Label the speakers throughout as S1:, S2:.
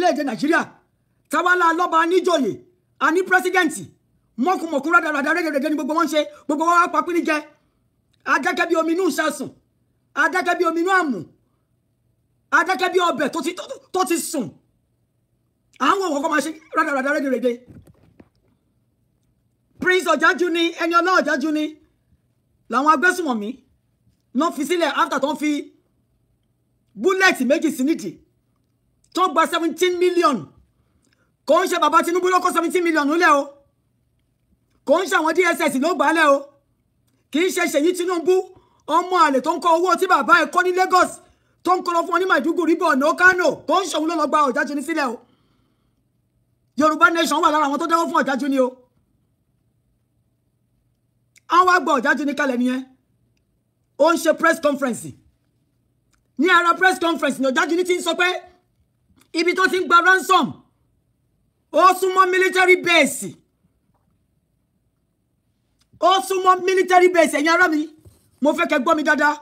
S1: léde Nàìjíríà tawala lọ́ba níjòyè àní pírẹsidẹ́ǹtì mọ́kùmọ̀kù rádaràdà rẹ́gẹ̀rẹ́gẹ́ ní gbogbo wọn ṣe gbogbo wọn wá papín ní jẹ adákẹ́ bí omi inú ìṣàsùn adákẹ́ bí omi inú àmù adákẹ́ bí ọbẹ̀ tó ti sùn àwọn òwò kọ́ máa ṣe rádaràdà rẹ́gẹ̀rẹ́gẹ́ Prince Ọ̀jájú ni ẹni ọlá Ọ̀jájú ni làwọn agbésùmọ̀mí náà fi sílẹ̀ after tó ń fi búlẹ̀tì méjì sí nídìí tó gba 17 million kò ń ṣe bàbá Tinubu ló kó 17 million nílẹ̀ o kò ń ṣe àwọn DSS ló gbà á lẹ̀ o kì í ṣe Ṣèyí Tinubu ọmọ àlè tó ń kọ owó tí bàbá ẹ̀ kọ́ ní Lagos tó ń kọ́ lọ fún wọn ní Maiduguri Borno Kano kò ń ṣòun ló lọ gba Ọ̀jájú ní sílẹ̀ o Yorùbá Nation wà lára àwọn tó dáwọ́ fún Ọ̀jájú ní o àwọn wá gba Ọ̀jájú ní kalẹ̀ nìyẹn ó ń ṣe press conference ní ara press conference ní Ọ̀jájú ní ti ń sọ pé ibi tó ti ń gba ransom ó súnmọ́ military base ẹ̀yin ará mi mo fẹ́ kẹ́ gbọ́ mi dáadáa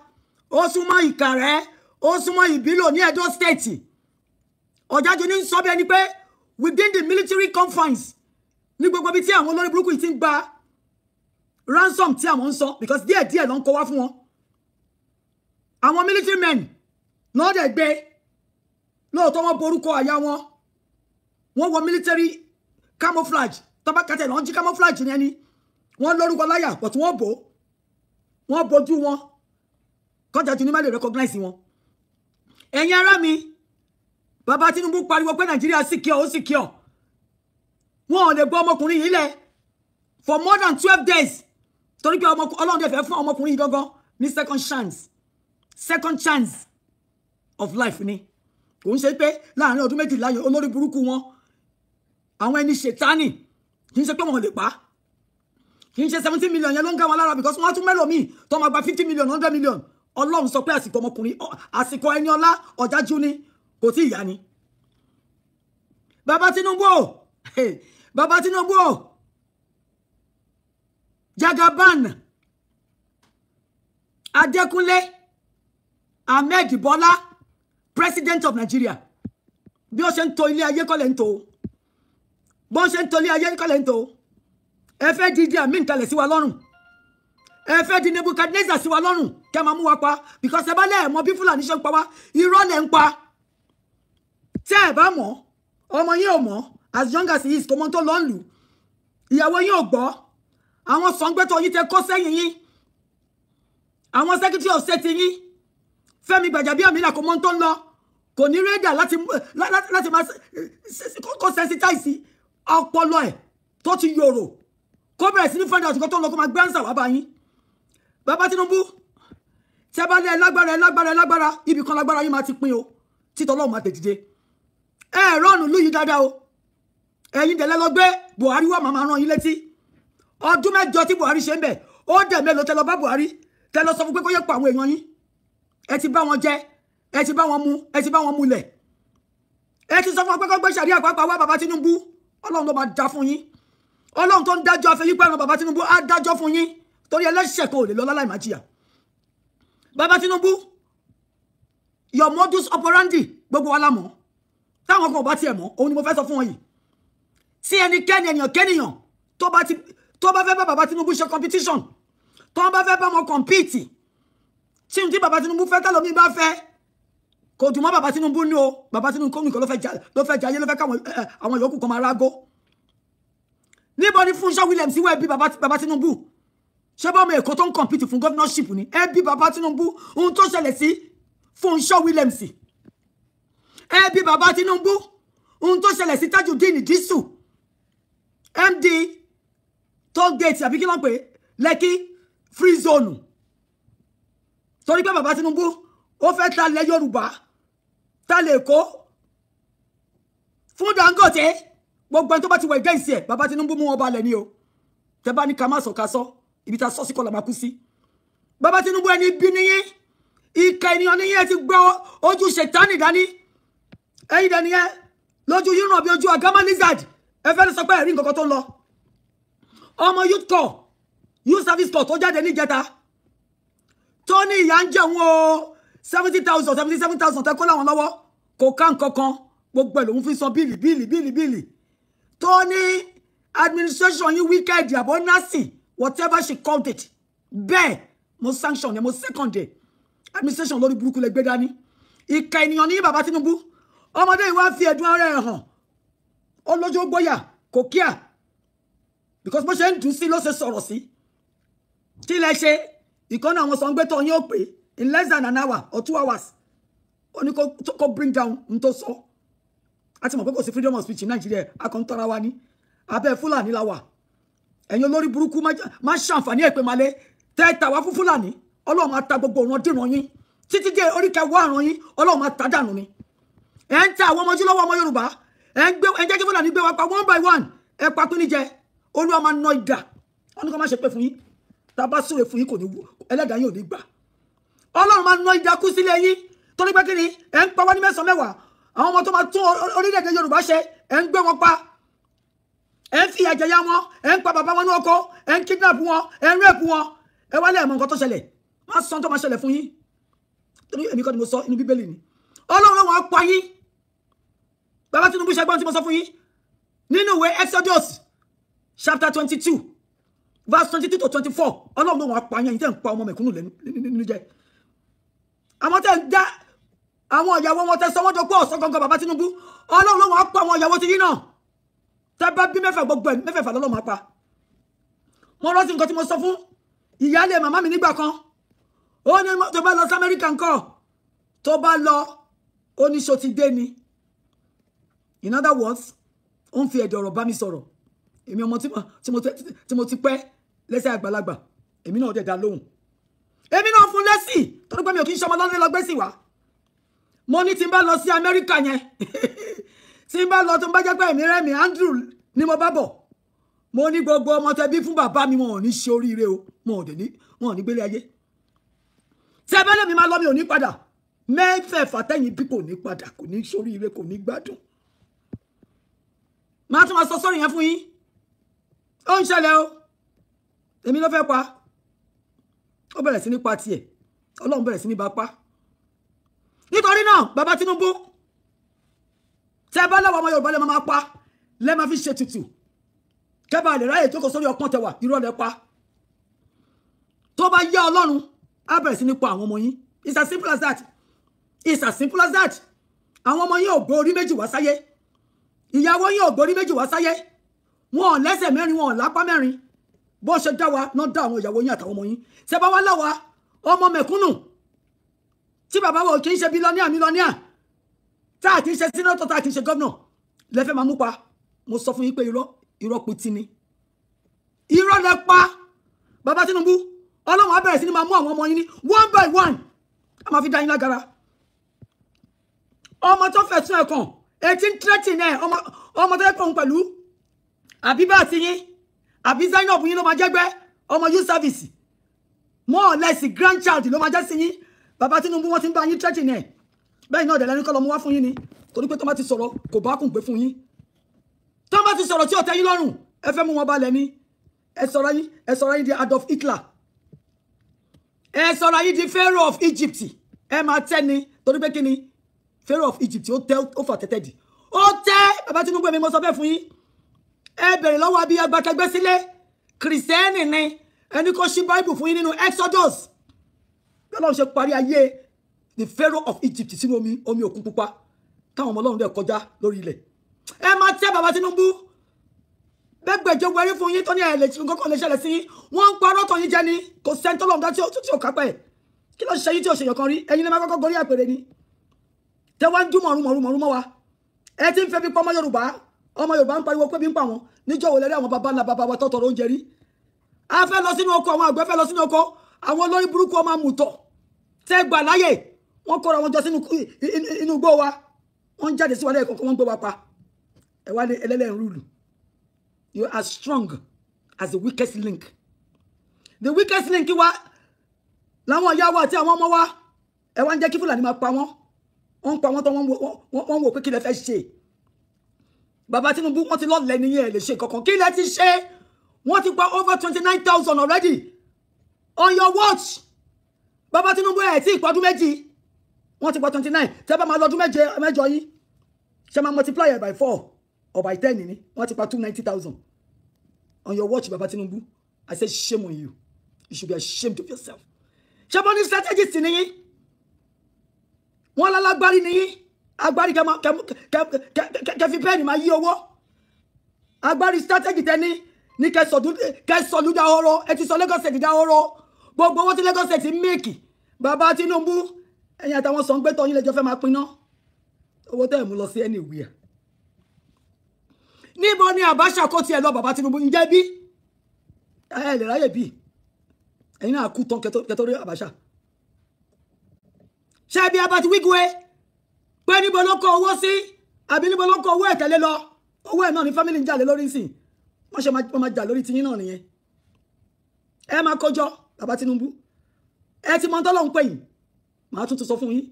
S1: ó súnmọ́ Ìkàrẹ́ ó súnmọ́ Ìbílò ní Edo State Ọ̀jájú ní sọ bí ẹni pé within the military confines ní gbogbo ibi tí àwọn olórí burúkú yìí ti ń gba ransom tí àwọn ń sọ because díẹ̀díẹ̀ ló ń kó wá fún wọn àwọn military men náà dẹ̀ gbé lóòótọ́ wọn borúkọ àyà wọn wọ́n wọ military camouflage tọ́bákàtẹ̀ náà jí camouflage ní ẹni wọ́n lórúkọ láyà but wọ́n bojú wọn kọjá ní má lè recognize wọn ẹ̀yin ará mi bàbá Tinubu pariwo pé Nàìjíríà secure ó secure wọn ò lè gbọ́ ọmọkùnrin yìí lẹ̀ for more than 12 days torí pé Ọlọ́run dẹ̀ fẹ́ fún ọmọkùnrin yìí gangan ní second chance of life ni kò ń ṣe pé láàrin ọdún méjìlá yẹn olórí burúkú wọn àwọn ẹni ṣètánì kì í ṣe pé wọn lè pa kì í ṣe 17 million yẹn ló ń ká wọn lára because wọn á tún mélòó míì tó máa gba 50 million 100 million Ọlọ́run sọ pé àsìkò ọmọkùnrin àsìkò ẹni ọlá Ọ̀jájú ni kò tí ìyá ni bàbá Tinubu Jagaban Adékúnlé Ahmed Bọ́lá President of Nigeria bí ó ṣe ń tò ilé ayé kọ́lẹ̀ ń tò bó ṣe ń tò ilé ayé kọ́lẹ̀ ń tò ẹ fẹ́ di Amin kalẹ̀ sí wa lọ́rùn ẹ fẹ́ di Nebuchadnezzar sí wa lọ́rùn kẹ́ máa mú wa pa because ẹ bá lẹ́ẹ̀ mọ̀ bí Fúlàní ṣe ń pa wá irọ́ lẹ̀ ń pa tẹ́ ẹ bá mọ̀ ọmọ yín ò mọ̀ as young as he is kò mọ̀ tó lọ́ ń lù ìyàwó yín ò gbọ́ àwọn sọ̀ngbẹ́tọ̀ yín tẹ kó sẹ́yìn yín àwọn Secretary of State yín Fẹ́mi Gbàjàbíàmílà kò mọ̀ tó ń lọ kò ní rédà láti máa kó sensitize ọpọlọ ẹ̀ tó ti yòrò kó bẹ̀rẹ̀ sí ní find out tó ń lọ kó máa gbé answer wá bá yín bàbá Tinubu tẹ́ bá lé lágbára ibì kan lágbára yín máa ti pín o títọ́ Ọlọ́run máa tètè rọ́ọ̀nù lù yìí dáadáa o ẹ̀yin dẹ̀lẹ́ lọ gbé Buhari wà máa rán yín létí ọdún mẹ́jọ tí Buhari ṣe ń bẹ̀ ó dẹ̀ mélòó tẹ́ lọ bá Buhari tẹ́ lọ sọ fún pé kó yẹ pa àwọn èèyàn yín ẹ ti bá wọn jẹ ẹ ti bá wọn mu ẹ ti bá wọn mulẹ̀ ẹ ti sọ fún pé kó gbé sàrí àpapọ̀ wá bàbá Tinubu Ọlọ́run ló máa dá fún yín Ọlọ́run tó ń dájọ́ afẹ́yí pẹ́ràn bàbá Tinubu á dájọ́ fún yín torí ẹlẹ́ṣẹ̀ kan ò lè lọ láláì má jìyà bàbá Tinubu your modus operandi gbogbo wa la mọ̀ táwọn kan ò bá tiẹ̀ mọ̀ òun ni mo fẹ́ sọ fún wọn yìí tí ẹnikẹ́ni ènìyàn tó bá fẹ́ bá bàbá Tinubu ṣe competition tó bá fẹ́ bá wọn compete tí n tí bàbá Tinubu fẹ́ tẹ́lómi bá fẹ́ kò dùn mọ́ bàbá Tinubu ní o bàbá Tinubu kò nìkan ló fẹ́ jayé ló fẹ́ káwọn àwọn yòókù kan máa rágó níbo ni Fúnṣọ́ Williams wá bí bàbá Tinubu ṣé bá ọmọ Èkó tó ń compete fún governorship ni ẹ bí bàbá Tinubu ohun tó ṣẹlẹ̀ sí Fúnṣọ́ Williams ẹ bí bàbá Tinubu ohun tó ṣẹlẹ̀ sí Tajudeen Disu MD toll gate àbí kí ló ń pè Lekki free zone torí pé bàbá Tinubu ó fẹ́ ta lẹ̀ Yorùbá ta lè Èkó fún Dangote gbogbo ẹni tó bá ti wọ ìgẹ́ǹsì ẹ̀ bàbá Tinubu mú wọn balẹ̀ ni o tẹ́ bá ní ká má sọ ká sọ ibi tá sọ sí kọ́ la máa kú sí bàbá Tinubu ẹni bí níyín ìkà ènìyàn níyín ẹ ti gbọ́ ojú ṣètánì dání ẹ̀yin dẹ̀ nìyẹn lójú yín ràn bí ojú àgámá lizard ẹ fẹ́ sọ pé ẹ̀rí nǹkan kan tó ń lọ ọmọ youth service corps tó jáde níjẹta tó ní ìyà ń jẹun o 70,000 77,000 tẹ́ kó láwọn lọ́wọ́ kò ká nǹkan kan gbogbo ẹ̀ lòun fi san bíìlì tó ní administration yín wicked àbọ̀ nasi whatever she called it bẹ́ẹ̀ mo sanction mo second ẹ̀ administration lórí burúkú lẹ gbé dání ìka ènìyàn ní bàbá Tinubu ọmọdé yìí wá fi ẹ̀dùn ara ẹ̀ hàn ó lójú gbóyà kò kíà because bó ṣe ń dùn sí ló ṣe sọ̀rọ̀ sí kí lẹ ṣe ìkànnì àwọn sọ̀ngbẹ́tọ̀ yín ó pè in less than an hour or 2 hours ó ní kó bring down n tó sọ àti mọ̀ pé kò sí freedom of speech in Nigeria akọ̀ntọ́ra wa ní abẹ́ Fúlàní la wà ẹ̀yin olórí burúkú má ṣàǹfààní èpè malẹ̀ tẹ́ tàwa fún Fúlàní Ọlọ́run máa ta gbogbo ọ̀ràn dìran yín títí dé oríkẹwọ́ àrùn yín Ọlọ́run máa ta dànù ni ẹ̀ ń ta àwọn ọmọ ojúlówó ọmọ Yorùbá ẹ̀ ń jẹ́ kí Fúlàní gbé wa pa one by one ẹ̀ pa pín ní jẹ Olúwa máa ná ìdà wọn ní kó má ṣe pé fún yín tá a bá súre fún yín kò ní wú ẹlẹ́dàá yín ò ní gbà Ọlọ́run máa ná ìdà kú sílé yín torí pé kí ni ẹ̀ ń pa wá ní mẹ́sàn-án mẹ́wàá àwọn ọmọ tó máa tún orílẹ̀-èdè Yorùbá ṣe ẹ̀ ń gbé wọn pa ẹ̀ ń fi ẹ̀jẹ̀ ya wọn ẹ̀ ń pa bàbá wọn ní ọkọ ẹ̀ ń kidnap wọn ẹ̀ ń rape wọn ẹ wá lẹ́ẹ̀mọ nǹkan tó ṣẹlẹ̀ má sọ tó máa ṣẹlẹ̀ fún yín torí èmi kọ́ ni mo sọ inú Bíbélì ni Ọlọ́run wọn pa yín bàbá Tinubu ṣẹgbọ́n tí mo sọ fún yín nínú ìwé Exodus chapter 22 verse 22 to 24 Ọlọ́run wọn pa yín tẹ́ ń pa ọmọ mẹ̀kúnnù nínú jẹ àwọn tẹ́ ń dá àwọn ìyàwó wọn tẹ́ sọwọ́n dọ́pọ̀ ọ̀sán gangan bàbá Tinubu Ọlọ́run wọn pa àwọn ìyàwó ti yín náà tẹ́ bá bí mẹ́fà gbogbo ẹ̀ mẹ́fẹ̀fà lọ́lọ́ máa pa mo rántí nǹkan tí mo sọ fún ìyáálé màmá mi nígbà kan ó ní tó bá lọ sí Amẹ́ríkà ńkọ́ tó bá lọ ó ní ṣó ti dé ni in other words ó ń fi ẹ̀dọ̀ ọ̀rọ̀ bá mi sọ̀rọ̀ èmi ọmọ tí mo ti pẹ́ lẹ́sẹ̀ àgbàlagbà èmi náà dẹ̀ dá lóhùn èmi náà fún lẹ́sì torí pé mi ò kí ń ṣọmọ lọ́dún lọ́gbẹ́sì wá mo ní tí n bá lọ sí Amẹ́ríkà yẹn tí n bá lọ tó ń bá jẹ́ pé èmi rẹ́mi Andrew ni mo bá bọ̀ mo ní gbogbo ọmọ tẹbí fún bàbá mi wọn ò ní ṣe oríire o wọn ò ní gbélé ayé tí ẹ bá lè mi máa lọ mi ò ní padà mẹ́fẹ̀ẹ̀fà tẹ́yìn bí kò ní padà kò ní ṣe oríire kò ní gbádùn máa tún máa sọ sọ́rọ̀ yẹn fún yín ó ń ṣẹlẹ̀ o èmi ló fẹ́ pa ó bẹ̀rẹ̀ sí ní pa tiẹ̀ Ọlọ́run bẹ̀rẹ̀ sí ní bá pa nítorí náà bàbá Tinubu tẹ́ bá lọ́wọ́ ọmọ Yorùbá lẹ́ máa pa lẹ́ máa fi ṣe tutù kẹ́bà lè ráyè tó kò sórí ọpọ́n tẹwà irọ́ lẹ pa tó bá yá Ọlọ́run á bẹ̀rẹ̀ sí ní pa àwọn ọmọ yín it's as simple as that it's as simple as that àwọn ọmọ yín ò gbé orí méjì wá sáyé ìyàwó yín ò gbé orí méjì wá sáyé wọn ò lẹ́sẹ̀ mẹ́rin wọn ò lápá mẹ́rin bó ṣe dá wa náà dá àwọn ìyàwó yín àtàwọn ọmọ yín ṣe bá wá láwa ọmọ mẹ̀kúnnù tí bàbá wa ò kì í ṣe mílíọ̀nìà tá à kì í ṣe sínétọ̀ tá à kì í ṣe gọ́vnà lẹ́fẹ̀ẹ́ máa mú pa mo sọ fún yín pé irọ́ pitì ni irọ́ lẹ pa bàbá Tinubu Ọlọ́run á bẹ̀rẹ̀ sí ni máa mú àwọn ọmọ yín ní one by one a máa fi dá yín lágara ọmọ tó fẹ̀sùn ẹ̀kàn 1813 ẹ̀ ọmọ tó yẹ kàn pẹ̀lú àbíbá àti yín àbí Zainab yín ló máa jẹ́gbẹ́ ọmọ youth service more or less grandchild ló máa jẹ́ sí yín bàbá Tinubu wọ́n ti ń bá yín threatening ẹ̀ bẹ́ẹ̀ náà dẹ̀lẹ́ni kọ́ lọ mú wá fún yín ni torí pé tó bá ti sọ̀rọ̀ kò bá kùn gbé fún yín tó bá ti sọ̀rọ̀ tí ó tẹ́ yín lọ́rùn ẹ fẹ́ mú wọn balẹ̀ ni ẹ sọ̀rọ̀ yín di Adolf Hitler ẹ sọ̀rọ̀ yín di Pharaoh of Egypt ẹ máa tẹ́ ni torí pé kí ni Pharaoh of Egypt ó fà tẹ́tẹ́ dì ó tẹ́ bàbá Tinubu mi mo sọ bẹ́ẹ̀ fún yín ẹ bẹ̀rẹ̀ lọ́wọ́ àbí agbákẹ́gbẹ́ sílé kìrìsìtẹ́nì ni ẹni kò ṣí Bible fún yín nínú Exodus bí Ọlọ́run ṣe parí ayé the Pharaoh of Egypt sínú omi òkun pupa táwọn ọmọ Ọlọ́run dẹ̀ kọjá lórí ilẹ̀ ẹ máa tẹ́ bàbá Tinubu bẹ́gbẹ̀jọ wẹ̀rí fún yín tó ní ẹ̀ lè ṣe nǹkan lè ṣẹlẹ̀ sí yín wọ́n ń parọ́ tọ̀ yín jẹ ni kò sẹ́ńtọ́ lọ́mọdá tí ò kápẹ́ kí ló ṣe yín tí ò ṣèyàn kan rí ẹ̀yin lè máa kọ́kọ́ gorí àpèrè ni tẹ́ wá ń dún mọ̀rún mọ́ wa ẹ ti ń fẹ́ bí pọ́ ọmọ Yorùbá ń pariwo pé bí ń pa wọn níjọ́ wo lẹ́rí àwọn baba ńlá baba wa tọ́tọ̀rọ̀ oúnjẹ rí a fẹ́ lọ sínú oko àwọn àgbẹ̀ fẹ́ lọ sínú oko àwọn olórí burúkú ọmọ àmùtọ̀ tẹ́ gbà láyè wọ́n kóra wọn jọ sínú inú igbó wa wọ́n ń jáde sí wa lẹ́yìn kọ̀ọ̀kan wọ́n gbé wa pa ẹ wá ní ẹlẹ́lẹ́rìn rúùlù you are strong as the weakest link the weakest link wa làwọn ìyá wa àti àwọn ọmọ wa ẹ wá ń jẹ́ kí Fúlàní máa pa wọ́n wọ́n ń pa wọ́n tán wọ́n wò pé kí lẹ fẹ́ ṣe bàbá Tinubu wọ́n ti lọ́lẹ̀ ní yẹn lè ṣe kankan kí lẹ ti ṣe wọ́n ti pa over 29,000 already on your watch bàbá Tinubu ẹ̀ tí ìpọ́dún méjì wọ́n ti pa 29 tẹ́ bá máa lọ́dún mẹ́jọ yín ṣé máa multiply by 4 or by 10 ni wọ́n ti pa 290,000 on your watch Baba Tinubu. I said shame on you. You should be ashamed of yourself. ṣé bọ́ ní strategist ni yín wọ́n lálágbárí ni yín agbárí kẹfì pẹ́ẹ́nì máa yí owó agbárí strategy tẹ́ni ní kẹsọ̀lú dáhóró ẹ ti sọ Lagos State dáhóró gbogbo owó tí Lagos State mẹ́kì Baba Tinubu ẹ̀yin àtàwọn sọ̀ ń gbé tọ́yìn lẹ́jọ́ fẹ́ máa pinná owó tẹ́ ẹ̀ mú lọ sí anywhere. Níbo ni Abacha kó tiẹ̀ lọ Baba Tinubu ǹjẹ́ bí ẹ lè ráyè bí ẹ̀yin náà kú tán kẹtọ́ rí Abacha ṣé bí abá ti wígúwé pé níbo ló kó owó sí àbí níbo ló kó owó ẹ̀ tẹ́lẹ̀ lọ owó ẹ̀ náà ní family ń jà lé lórí nsìn wọ́n ṣe máa jà lórí tiyín náà nìyẹn ẹ máa kójọ Baba Tinubu ẹ ti mọ tọ́lọ́hún pé yìí màá tún sọ fún yín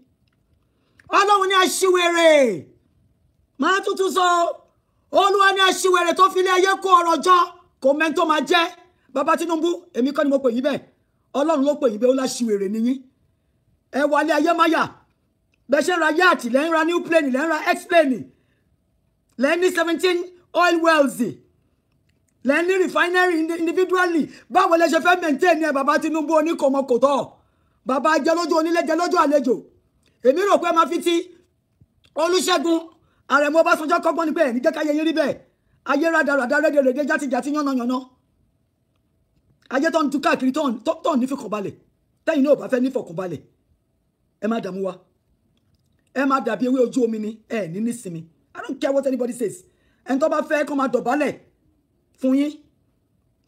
S1: Ọlọ́run ní aṣiwèrè màá tún sọ Olúwa ní aṣiwèrè tó fi ilé ayé kó ọrọ̀ jọ kò mẹ́ntó máa jẹ́ Baba Tinubu èmi kọ́ ni mo pè yín bẹ́ẹ̀ Ọlọ́run ló pè yín bẹ́ẹ̀ ó láṣiwèrè nìyí ẹ wà lé ayé máyà bẹ́ẹ̀ ṣe ń ra yacht lẹ́ ń ra new plane lẹ́ ń ra x-plane lẹ́ ní 17 oil wells lẹ́ ní refinery individually báwo lẹ ṣe fẹ́ maintain ẹ Baba Tinubu oníkòmọkòtọ́ bàbá jẹ lójú onílé jẹ lójú àlejò èmi rò pé máa fi ti Olúṣẹ́gun Àrẹ̀mú Ọbásanjọ́ kọ́gbọ́n ní pé ẹ̀ ní jẹ́ káyé yín rí bẹ́ẹ̀ ayé rádaràdá rédèrèdè játijàti yánnayànna ayé tó ń tú káàkiri tó ń nífọ̀kànbalẹ̀ tẹ́yìn náà ò bá fẹ́ nífọ̀kànbalẹ̀ ẹ má dààmú wa ẹ má dàbí ewé ojú omi ni ẹ ní nísinmi I don't care what anybody says ẹni tó bá fẹ́ kó máa dọ̀bálẹ̀ fún yín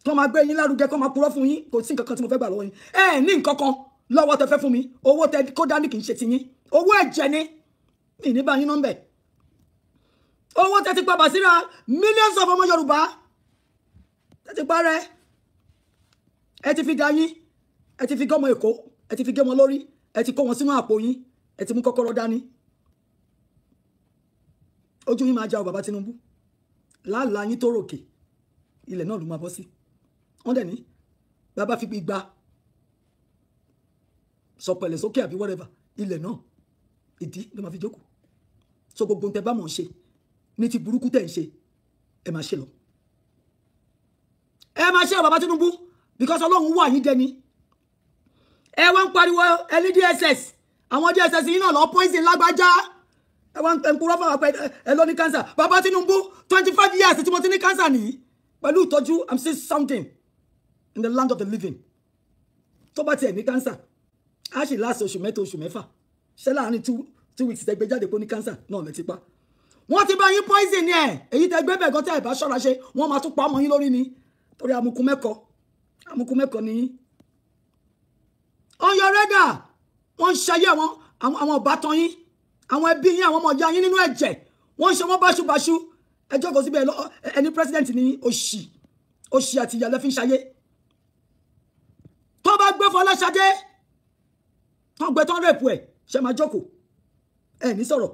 S1: kó máa gbé yín lárugẹ kó máa purọ́ fún yín kò sí nǹkan kan tí mo fẹ́ gbà lọ́wọ́ yín ẹ ní nǹkan kan lọ́wọ́ tẹ fẹ́ fún mi owó tẹ kó dání kì í ṣe ti yín owó ẹ̀jẹ̀ ni mi ní bá yín nọ́mbẹ̀ owó tẹ ti pa Bàsírà millions of ọmọ Yorùbá tẹ ti parẹ́ ẹ ti fi da yín ẹ ti fi gọ́mọ Èkó ẹ ti fi gé wọn lórí ẹ ti kó wọn sínú àpò yín ẹ ti mú kọ́kọ́rọ́ dání ojú yín máa já o Baba Tinubu láàlá yín tó ròkè ilẹ̀ náà ló máa bọ́ sí wọ́n dẹ̀ ní bàbá fi gba sọpẹ̀lẹ̀ sókè àbí whatever ilẹ̀ náà ìdí ló máa fi jókòó so gbogbo tẹ bá mọ̀ ṣe ní ti burúkú tẹ̀ ń ṣe ẹ máa ṣe lọ ẹ máa ṣe Baba Tinubu because Ọlọ́run wà yín dẹni ẹ wá ń pariwo ẹni DSS àwọn DSS yìí náà lọ poison lágbájá ẹ wá ń purọ́ fún àwọn ẹ lọ ní cancer Baba Tinubu 25 years tí mo ti ní cancer nìyí pẹ̀lú ìtọ́jú I'm still something in the land of the living tó bá tiẹ̀ ní cancer á sì láti oṣù mẹ́ta oṣù mẹ́fà ṣé láàárín 2 weeks tẹgbẹ́ jáde pé ó ní cancer náà lẹ ti pa wọ́n ti bá yín poison ẹ̀ èyí tẹgbẹ́ bẹ̀ gan tẹ́ ẹ̀ bá ṣọ́ra ṣe wọ́n máa tún pa ọmọ yín lórí ni torí amukun mẹ́kọ ni yín ọyọ rẹ́dà wọ́n ń ṣayé àwọn ọ̀bátan yín àwọn ẹbí yín àwọn ọmọ ìyá yín nínú ẹ̀jẹ̀ wọ́n ń ṣe wọ́n báṣubàṣu ẹjọ́ kò síbẹ̀ ẹni president ní òṣì àti ìyàlẹ́ fi ń ṣayé tó bá gbé Fọláṣadé tó gbé tán rèpù ẹ̀ ṣe máa jókòó ẹ̀ ní sọ̀rọ̀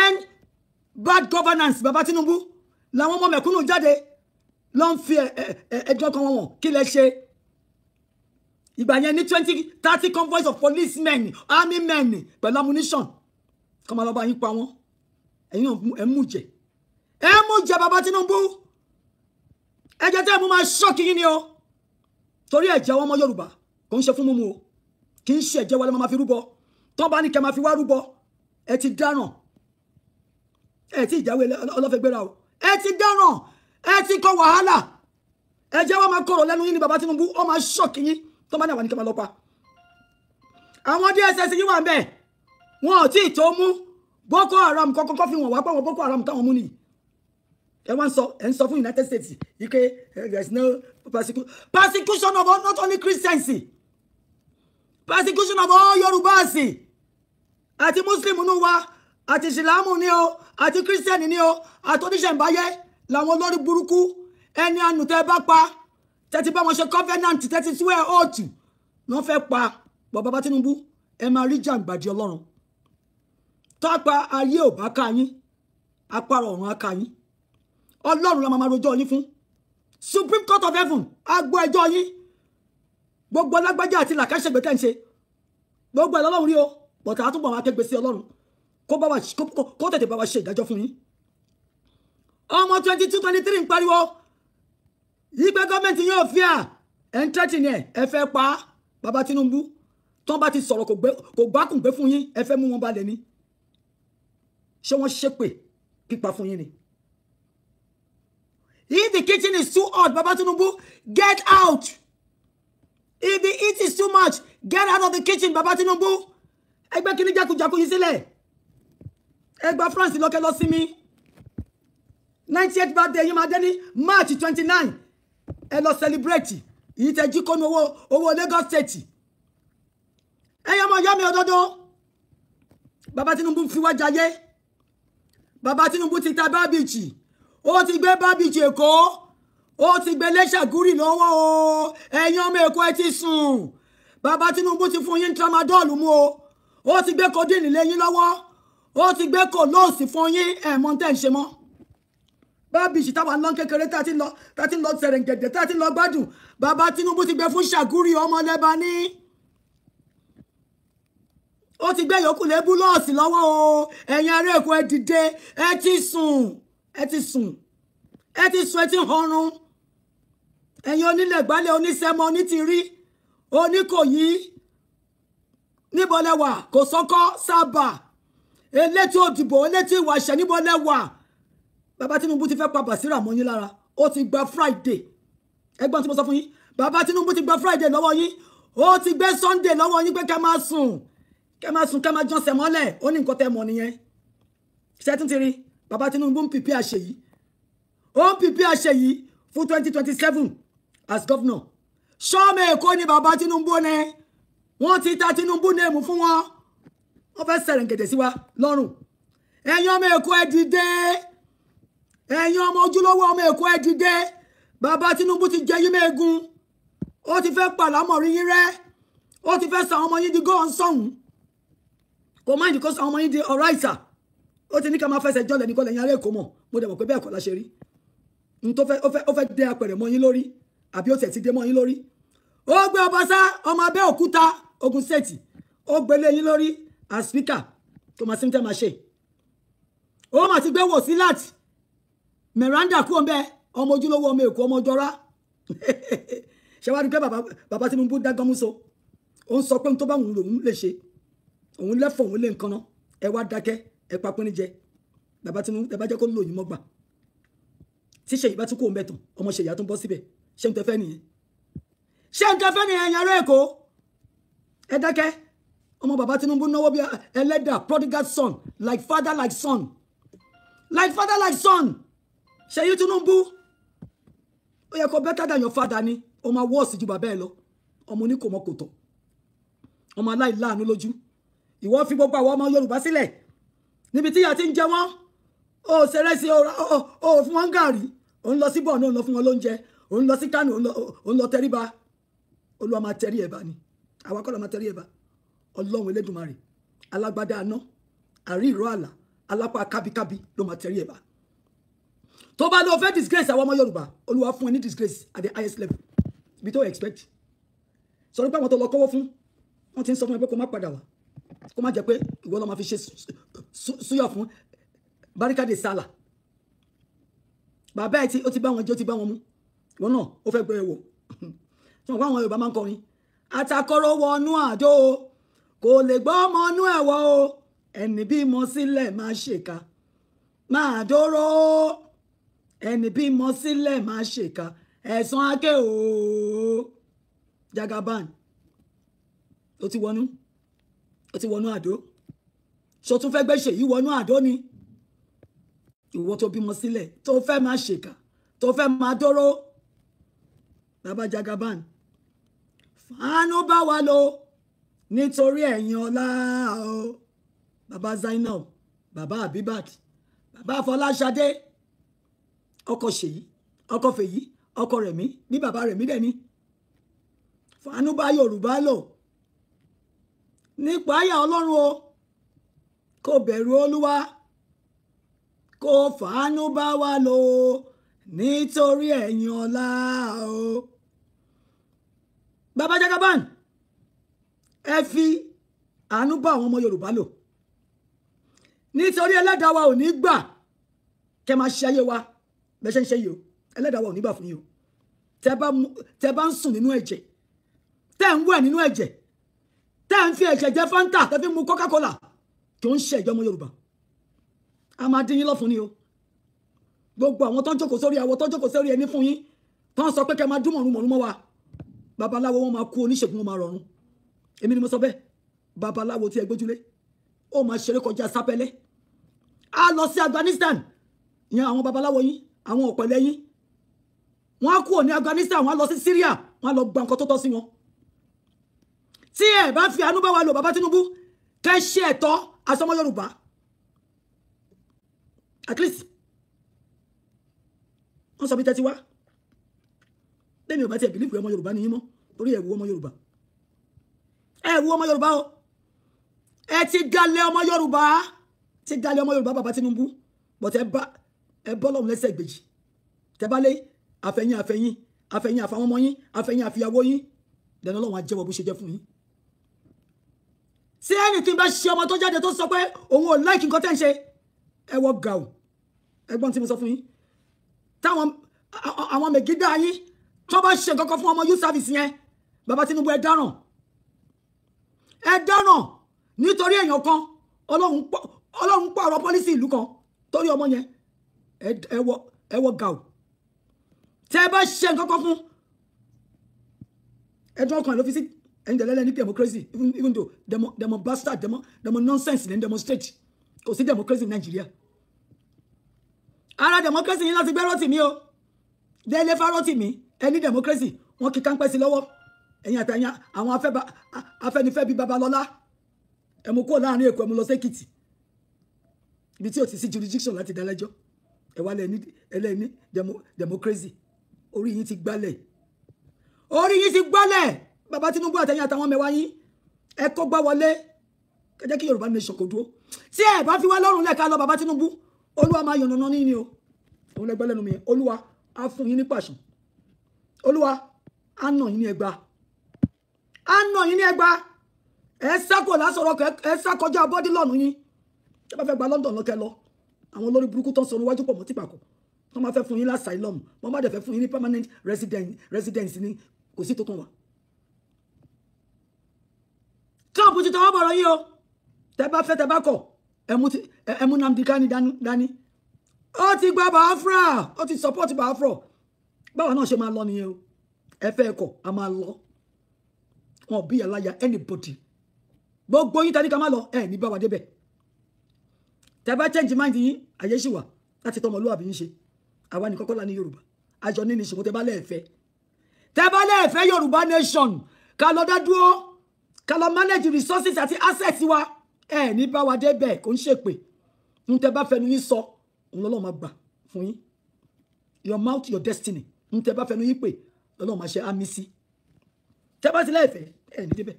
S1: and bad governance Baba Tinubu làwọn ọmọ mẹ̀kúnnù jáde ló ń fi ẹjọ́ kan wọ̀n kí lẹ ṣe ìgbà yẹn ní 20-30 convoys of policemen army men pẹ̀lú ammunition kọ́ máa lọ bá yín pa wọ́n ẹ̀yin ẹ̀ mú jẹ Baba Tinubu ẹ̀jẹ̀ tẹ́ mú máa ṣọ́ọ̀kì yín ni o torí ẹ̀jẹ̀ àwọn ọmọ Yorùbá kò ń ṣe fún mímu o kì í ṣe ẹ̀jẹ̀ wa lè máa fi rúbọ tó bá ní kẹ́ máa fi wá rúbọ ẹ ti dáràn ẹ ti ìjáwé ọlọ́fẹ́gbéra o ẹ ti dáràn ẹ ti kọ wàhálà ẹ̀jẹ̀ wa máa kọ̀rọ̀ lẹ́nu yín ni Baba Tinubu ó máa ṣọ́ọ̀kì yín tó bá ní àwọn ní kẹ́ máa lọ pa àwọn DSS yìí wà ń bẹ̀ wọn ò tí ì tó mú Boko Haram kọ́kọ́ fi wọ́n wá pàwọn Boko Haram táwọn mú nìyí ẹ wá ń sọ fún United States yìí pé there is no persecution of all, not only Christians persecution of all Yorubas àti Muslim nù wa àti Ìsìlámù ni o àti Christian ni o àti oníṣẹ̀ǹbáyé làwọn olórí burúkú ẹni àánú tẹ́ bá pa tẹ́tí bá wọn ṣe covenant tẹ́tí swear oath wọ́n fẹ́ pa Baba Tinubu ẹ máa rí jàǹgbàdì Ọlọ́run tọ́pa ayé ò bá ká yín apára ọ̀run á ká yín Ọlọ́run la máa rojọ́ yín fún Supreme Court of Heaven agbó ẹjọ́ yín gbogbo lágbájá àti làkàṣègbè tẹ́ ń ṣe gbogbo ẹ̀ lọ́lọ́run rí o bọ̀tà àtúbọ̀ wọn akẹgbẹ́ sí Ọlọ́run kó tètè bá wa ṣe ìdájọ́ fún yín. Ọmọ 22 23 ń pariwo yí pé gọ́ọ̀mẹ̀ntì yóò fi ẹ̀ ń tẹ́tì ni ẹ fẹ́ pa bàbá Tinubu tó bá ti sọ̀rọ̀ kò gbákùn gbé fún yín ẹ fẹ́ mú wọn balẹ̀ ni. Ṣé wọ́n ṣépè pípa fún yín ni? If the kitchen is too hot, Baba Tinubu, get out. If the heat is too much, get out of the kitchen, Baba Tinubu. Ẹgbẹ́ kìíní jákujàku yìí sílẹ̀. Ẹgbẹ́ France lọ́kẹ́ lọ sí mi. 98th birthday yìí máa dé ní March 29. Ẹ lọ celebrate. Yìí tẹ jí kọ́nu owó Lagos State. Ẹyẹ ọmọ ìyá mi òdodo. Baba Tinubu fi wá jayé. Baba Tinubu ti ta bábíìchì. Ó ti gbé bábíìchì Èkó. Ó ti gbé Lẹ́ṣàgúrì lọ́wọ́ o. Ẹ̀yin ọmọ Èkó ẹ ti sùn. Baba Tinubu ti fún yín tramadol mú o. Ó ti gbé codeine lé yín lọ́wọ́. Ó ti gbé kòlóòsì fún yín ẹ̀ mọ́ tẹ́ ń ṣe mọ́. Bábíìchì táwa lọ kékeré tá ti ń lọ Sẹ̀rẹ̀ǹgẹ̀dẹ̀ tá ti ń lọ gbádùn. Baba Tinubu ti gbé fún Ṣàgúrì ọmọ Lẹ́bàní. Ó ti gbé yòókù lé búlọ́ọ̀sì lọ́wọ́ o. Ẹ̀yin ará Èkó ẹ dìde. Ẹ ti sùn. Ẹ ti sùn. Ẹ ti sùn ẹ ti họrun. Ẹ̀yin onílẹ̀ gbálẹ̀ oníṣẹ́mọ onítìrí Oníkòyí níbo lẹ wà kò sọ́kọ́ Sábà elétí òdìbò elétí ìwà ìṣẹ́ níbo lẹ wà. Baba Tinubu ti fẹ́ pa Bàsírà mọ́ yín lára. Ó ti gba Friday. Ẹgbọ́n tí mo sọ fún yín. Baba Tinubu ti gba Friday lọ́wọ́ yín. Ó ti gbé Sunday lọ́wọ́ yín pé kẹ́ máa sùn. Kẹ́ máa sùn kẹ́ máa jọ́sẹ̀ mọ́lẹ̀. Ó ní nǹkan tẹ́ mọ̀ nìyẹn. Ṣé tún ti rí? Baba Tinubu ń pìpì àṣẹ yìí. Ó ń pìpì àṣẹ yìí fún 2027 as governor. Ṣọ́ọ̀mù Èkó ni Baba Tinubu ní. Wọ́n ti ta Tinubu name fún wọn. Wọ́n fẹ́ Sẹ̀rẹ̀ǹgẹ̀dẹ̀ sí wa lọ́rùn. Ẹ̀yin ọmọ Èkó ẹ dìde. Ẹ̀yin ọmọ ojúlówó ọmọ Èkó ẹ dìde. Baba Tinubu ti jẹ yín mẹ́gun. Ó ti fẹ́ pàlámọ̀rí yín rẹ́. Ó ti fẹ́ sọ àwọn ọmọ yín di góhùn sọ̀hún. Kò má ìdíkó sọ àwọn ọmọ yín di ọ̀ráìsà. Ó ti ní ká máa fẹsẹ̀ jọ́lẹ̀ nìkan lẹ́yìn ará Èkó mọ̀. Mo dẹ̀ mọ̀ pé bẹ́ẹ̀ kọ́ la ṣe rí. Ó fẹ́ dé apẹ̀rẹ̀ mọ́ yín lórí. Àbí ó tẹ̀ ti dé mọ́ yín lórí. Ó gbé Ọbaṣá ọmọ Abẹ́òkúta Ògùn State. Ó gbélé yín lórí as speaker tó máa sí ní tẹ́ máa ṣe. Ó mà ti gbé Wòsílát Miranda kú ọmọ ọmọ ojúlówó ọmọ Èkó ọmọ Jọra. Ṣé wá rí pé Baba Tinubu dágán mú so. Ó ń sọ pé tó bá òun lòun lè ṣe. Òun lẹ́fọ̀ òun lè nǹkan náà. Ẹ wá dákẹ́ ẹ pa pín jẹ. Baba Tinubu ẹ bá jẹ́ kó lò yín mọ́gbà. Tí Ṣèyí bá tún kó mẹ́tàn ọmọ Ṣèyí á tún bọ́ síbẹ̀. Ṣé ń tẹ́ fẹ́ nìyẹn? Ṣé ń tẹ́ fẹ́ nìyẹn ẹ̀yin ará Èkó? Ẹ dákẹ́. Ọmọ Baba Tinubu náwó bí ẹlẹ́dà prodigal son like father like son. Like father like son. Ṣèyí Tinubu ó yẹ kó better than your father ni. Ó máa wọ́ọ̀sì ju bàbá ẹ lọ. Ọmọ oníkòmọkòtò. Ọmọ aláìláàánú lójú. Ìwọ fi gbogbo àwọn ọmọ Yorùbá sílẹ̀. Níbi tí ìyà ti ń jẹ wọ́n. Ó ṣeré sí ó fún wọn gàrí. Ó ń lọ sí Borno ó ń lọ fún wọn lóúnjẹ. Ó ń lọ sí Kánò ó ń lọ tẹríba. Olúwa máa tẹrí ẹ̀bà ni. Àwa kọ́ la máa tẹrí ẹ̀bà. Ọlọ́run Elédùmarè. Alágbádá aná. Àrí ìró àlà. Alápá kábíkábí ló máa tẹrí ẹ̀bà. Tó bá lọ fẹ́ disgrace àwọn ọmọ Yorùbá. Olúwa fún ẹ ní disgrace at the highest level. Bí tó expect. Sọ nípa àwọn tó lọ kọ́wọ́ fún. Wọ́n ti ń sọ fún ẹ pé kó má padà wá. Kó má jẹ́ pé ìwọ ló máa fi ṣe súyọ̀ fún Barikade Sala. Bàbá ẹ̀ tí ó ti bá wọn jẹ́ ó ti bá wọn mú. Wọn náà ó fẹ́ gbé ẹ wò. Tí wọ́n bá àwọn Yorùbá máa ń kọrin. Àtàkọ́rọ̀ wọnú àdó o. Kò lè gbọ́ ọmọ inú ẹ̀wọ̀ o. Ẹni bímọ sílẹ̀ máa ṣèkà. Máa dóró. Ẹni bímọ sílẹ̀ máa ṣèkà. Ẹ̀san àké o. Jagaban. Ó ti wọnú àdó. Ṣó tún fẹ́ gbé Ṣèyí wọnú àdó ni. Ìwọ tó bímọ sílẹ̀ tó fẹ́ máa ṣèkà tó fẹ́ máa dóró. Baba Jagaban. Fàánú bá wa lò nítorí ẹ̀yin ọlá o. Baba Zainab, Baba Abibat, Baba Fọláṣadé, ọkọ Ṣèyí, ọkọ Fèyí, ọkọ Rẹ̀mí bí bàbá Rẹ̀mí dẹ̀ ní. Fàánú bá Yorùbá lò nípa àyà Ọlọ́run o. Kó bẹ̀rù Olúwa. Kó fàánú bá wa lò nítorí ẹ̀yin ọlá o. Baba Jagaban, ẹ fi àánú bá àwọn ọmọ Yorùbá lò. nítorí ẹlẹ́dàá wa ò ní gbà kẹ́ máa ṣe ayé wa bẹ́ẹ̀ ṣe ń ṣe yìí o ẹlẹ́dàá wa ò ní gbà fún yín o tẹ́ bá ń sùn nínú ẹ̀jẹ̀ tẹ́ ń wẹ̀ nínú ẹ̀jẹ̀ tẹ́ ń fi ẹ̀jẹ̀ jẹ Fanta tẹ́ fi mu Coca-Cola kí ó ń ṣe ẹ̀jẹ̀ ọmọ Yorùbá a máa dín yín lọ́fun ni o gbogbo àwọn tó ń jókòó sórí àwọ̀ tó ń jókòó sórí ẹni fún yín tó ń sọ pé kẹ́ máa dún mọ̀rún mọ́ wa babaláwo wọn máa kú oníṣègùn wọn máa rọrùn èmi ni mo sọ bẹ́ẹ̀ babaláwo tí ẹ gbójúlé ó máa ṣeré kọjá sápẹ́lẹ́ a lọ sí Afghanistan ìyẹn àwọn babaláwo yín àwọn ọ̀pẹ̀lẹ̀ yín wọ́n á kúrò ní Afghanistan wọ́n á lọ sí Syria wọ́n á lọ gba nǹkan tó tọ́ sí wọn tí ẹ bá fi àánú bá wa lò bàbá Tinubu kẹ́ ṣe ẹ̀tọ́ asọmọ Yorùbá at least wọ́n sọ bí tẹ́tí wá lẹ́mi ò bá tiẹ̀ bìlífù ọmọ Yorùbá nìyí mọ́ torí ẹ̀wù ọmọ Yorùbá ẹ̀wù ọmọ Yorùbá o ẹ ti dalẹ̀ ọmọ Yorùbá bàbá Tinubu bọ̀tẹ́ ẹ bọ́ lọ́run lẹ́sẹ̀ gbèjì tẹ́ bá lé àfẹ̀yìn àfàwọn ọmọ yín àfẹ̀yìn àfìyàwó yín lẹ́nu Ọlọ́run á jẹ́wọ́ bó ṣe jẹ́ fún yín tí ẹnì tí ń bá ṣe ọmọ tó jáde tó sọ pé òun ò láìkí nǹkan tẹ́ ń ṣe ẹ wọ gàù ẹgbọ́n tí mo sọ fún yín táwọn àwọn mẹ̀gídà yín tó bá ṣe nǹkan kan fún ọmọ youth service yẹn bàbá Tinubu ẹ dáràn nítorí èèyàn kan Ọlọ́run pààrọ̀ pọ́lísì ìlú kan torí ọmọ yẹn ẹ wọ gàù tẹ́ ẹ bá ṣe nǹkan kan fún ẹjọ́ kan ló fi sí ẹni tẹ̀lẹ́lẹ́ ní democracy even though demo bastard demo nonsense ní demonstrate kò sí democracy ní Nàìjíríà ara democracy yín láti gbé Rotimi o Délé Fárótìmí ẹni democracy wọn kì í kánpẹ́ sí lọ́wọ́ ẹ̀yìn àtàyàn àwọn afẹ́nifẹ́ bíi Babalọ́lá ẹ̀mú kó láàrin Èkó ẹ̀mú lọ sẹ́kìtì ibi tí ò ti sí jurisdiction láti dálẹ́jọ́ ẹ̀wà ẹlẹ́ni democracy orí yín ti gbálẹ̀ bàbá Tinubu àtẹ̀yìn àtàwọn mẹ́wàá yín ẹ kó gbá wọlé kẹjẹ́ kí Yorùbá nation kò dúró tí ẹ bá fi wá lọ́rùn lẹ́ka lọ bàbá Tinubu Olúwa máa yànnàná ní o òun lẹ́gbẹ́ lẹ́nu mi yẹn Olúwa á fún yín ní pàṣán Olúwa á nà yín ní ẹgbàá ẹ sákò lásọ̀rọ̀ ẹ sákọjá bọ́dí lọ́nù yín tí a bá fẹ́ gba London lọ́kẹ́ lọ àwọn olórí burúkú tó ń sọ níwájú pọ̀ mọ́ tìpàkọ́ tó máa fẹ́ fún yín lásàílọ́mù wọ́n bá dẹ̀ fẹ́ fún yín ní permanent residence ní kò sí tó kàn wá. Trump ti tọwọ́ bọ̀rọ̀ yín o tẹ́ bá fẹ́ tẹ́ bá kọ̀ ẹ̀mú Nnamdi Kanu dání ó ti gba Biafra ó ti support Biafra báwa náà ṣe máa lọ nìyẹn o ẹ fẹ́ ẹ̀kọ́ a máa lọ wọn bí aláya anybody gbogbo yín tani ká má lọ ẹ ní bá wa débẹ̀ tẹ́ bá change mind yín àyè ṣì wà láti tọmọlúwàbí yín ṣe àwa ní kọ́kọ́ lá ní Yorùbá àjọ ní nìṣòwò tẹ́ bá lẹ́ẹ̀fẹ́ Yorùbá nation ká lọ dá dúró ká lọ manage resources àti assets wa ẹ ní bá wa débẹ̀ kò ń ṣèpè ń tẹ́ bá fẹnu yín sọ òun lọ́lọ́ máa gbà fún yín your mouth your destiny ń tẹ́ bá fẹnu yín pè lọ́lọ́ máa ṣe àmì sí tẹ́ bá ti lẹ́ẹ̀fẹ́ ẹ ní débẹ̀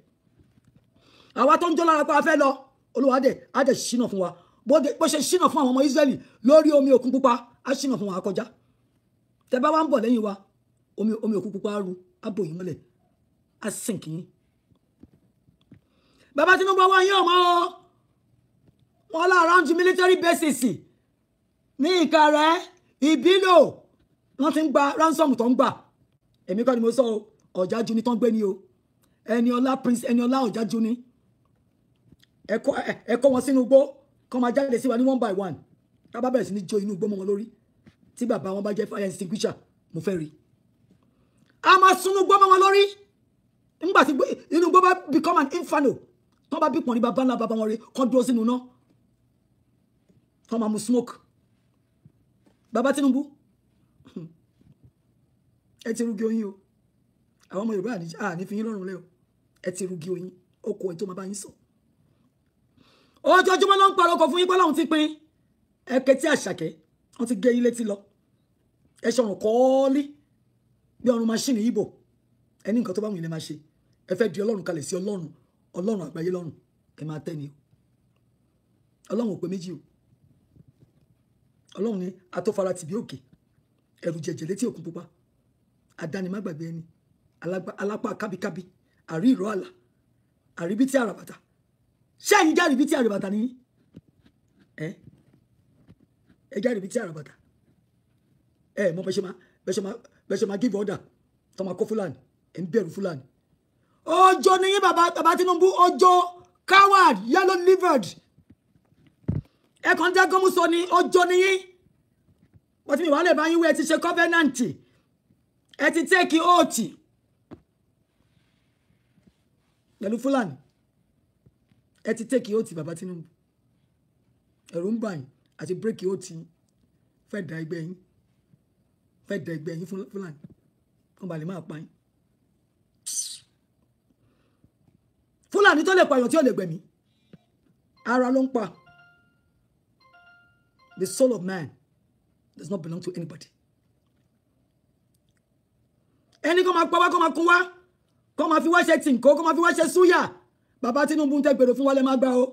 S1: àwa tó ń jọ lára pa afẹ́ lọ Olúwa á dẹ̀ ṣínà fún wa bó ṣe ṣínà fún àwọn ọmọ Israẹli lórí omi òkun pupa á ṣínà fún wa kọjá tẹ́ bá wá ń bọ̀ lẹ́yìn wa omi òkun pupa á ru á bò yín mọ́lẹ̀ á sink yín. Bàbá Tinubu wá yín ọmọ wọn lá around military bases ní Ìkàrẹ́ Ìbílò wọ́n ti ń gba ransom tó ń gbà èmi kọ́ ni mo sọ Ọ̀jájú ni tó ń gbé ní o Prince Ẹniọlá Ọ̀jájú ni ẹ̀kọ́ wọn sínú igbó kọ́ máa jáde sí wa ní one by one tá bá bẹ̀rẹ̀ sí ní jó inú igbó mọ́ wọn lórí tí bàbá wọn bá jẹ́ fire extinguisher mo fẹ́ rí a máa sunu igbó mọ́ wọn lórí nígbà tí inú igbó bá become an inferno tó bá bí pọ̀ ní bàbá ńlá bàbá wọn rí kọ́ dúró sínú náà tó máa mu smoke bàbá Tinubu ẹ ti rúgi oyin o àwọn ọmọ Yorùbá àní fi yín lọ́rùn lẹ́ o ẹ ti rúgi oyin ó kọ ẹ tó máa bá yín sọ ojoojúmọ́ ló ń parọ́ ọkọ̀ fún yín pé Ọlọ́run ti pín ẹ̀kẹ́ tí Àṣàkẹ́ wọ́n ti gé yín létí lọ ẹ ṣọ̀rùn kọ́ọ́lí bí ọrùn máṣíìnì yìí bò ẹni nǹkan tó bá wù yín lè máa ṣe ẹ fẹ́ di Ọlọ́run kalẹ̀ sí Ọlọ́run àgbáyé lọ́rùn ẹ máa tẹ́ ni o Ọlọ́run ò pé méjì o Ọlọ́run ni atófara tìbí òkè ẹ̀rù jẹ̀jẹ̀ létí òkun pupa àdánimágbàgbé ẹni alápá kábíkábí àrí ìró àlà àríbí tí àràbàtà ṣé ẹ̀yin jẹ́ àríbí tí àràbàtà ni ẹ jáde bí tí àràbàtà mọ bẹ ṣe máa give order tó máa kó Fúlàní ẹ ń bẹ̀rù Fúlàní ọjọ́ nìyí bàbá Tinubu ọjọ́ coward yellow livered ẹ kàn jẹ́ gómù sọ ni ọjọ́ nìyí wọ́n ti mi wà lè bá yín wé ẹ ti ṣe covenant ẹ ti take oath pẹ̀lú Fúlàní ẹ ti take oath bàbá Tinubu ẹ̀rù ń bà yín àti break oath fẹ́ da ẹgbẹ́ yín Fúlàní wọ́n bá lè máa pa yín Fúlàní tó lè pààyàn tí ó lè gbẹ̀mí ara ló ń pa. The soul of man does not belong to anybody. Ẹni kó máa pa wá kó máa kún wá kó máa fi wá ṣe tìǹkó kó máa fi wá ṣe súyà bàbá Tinubu ń tẹ́ gbèrò fún wa lè má gbà o.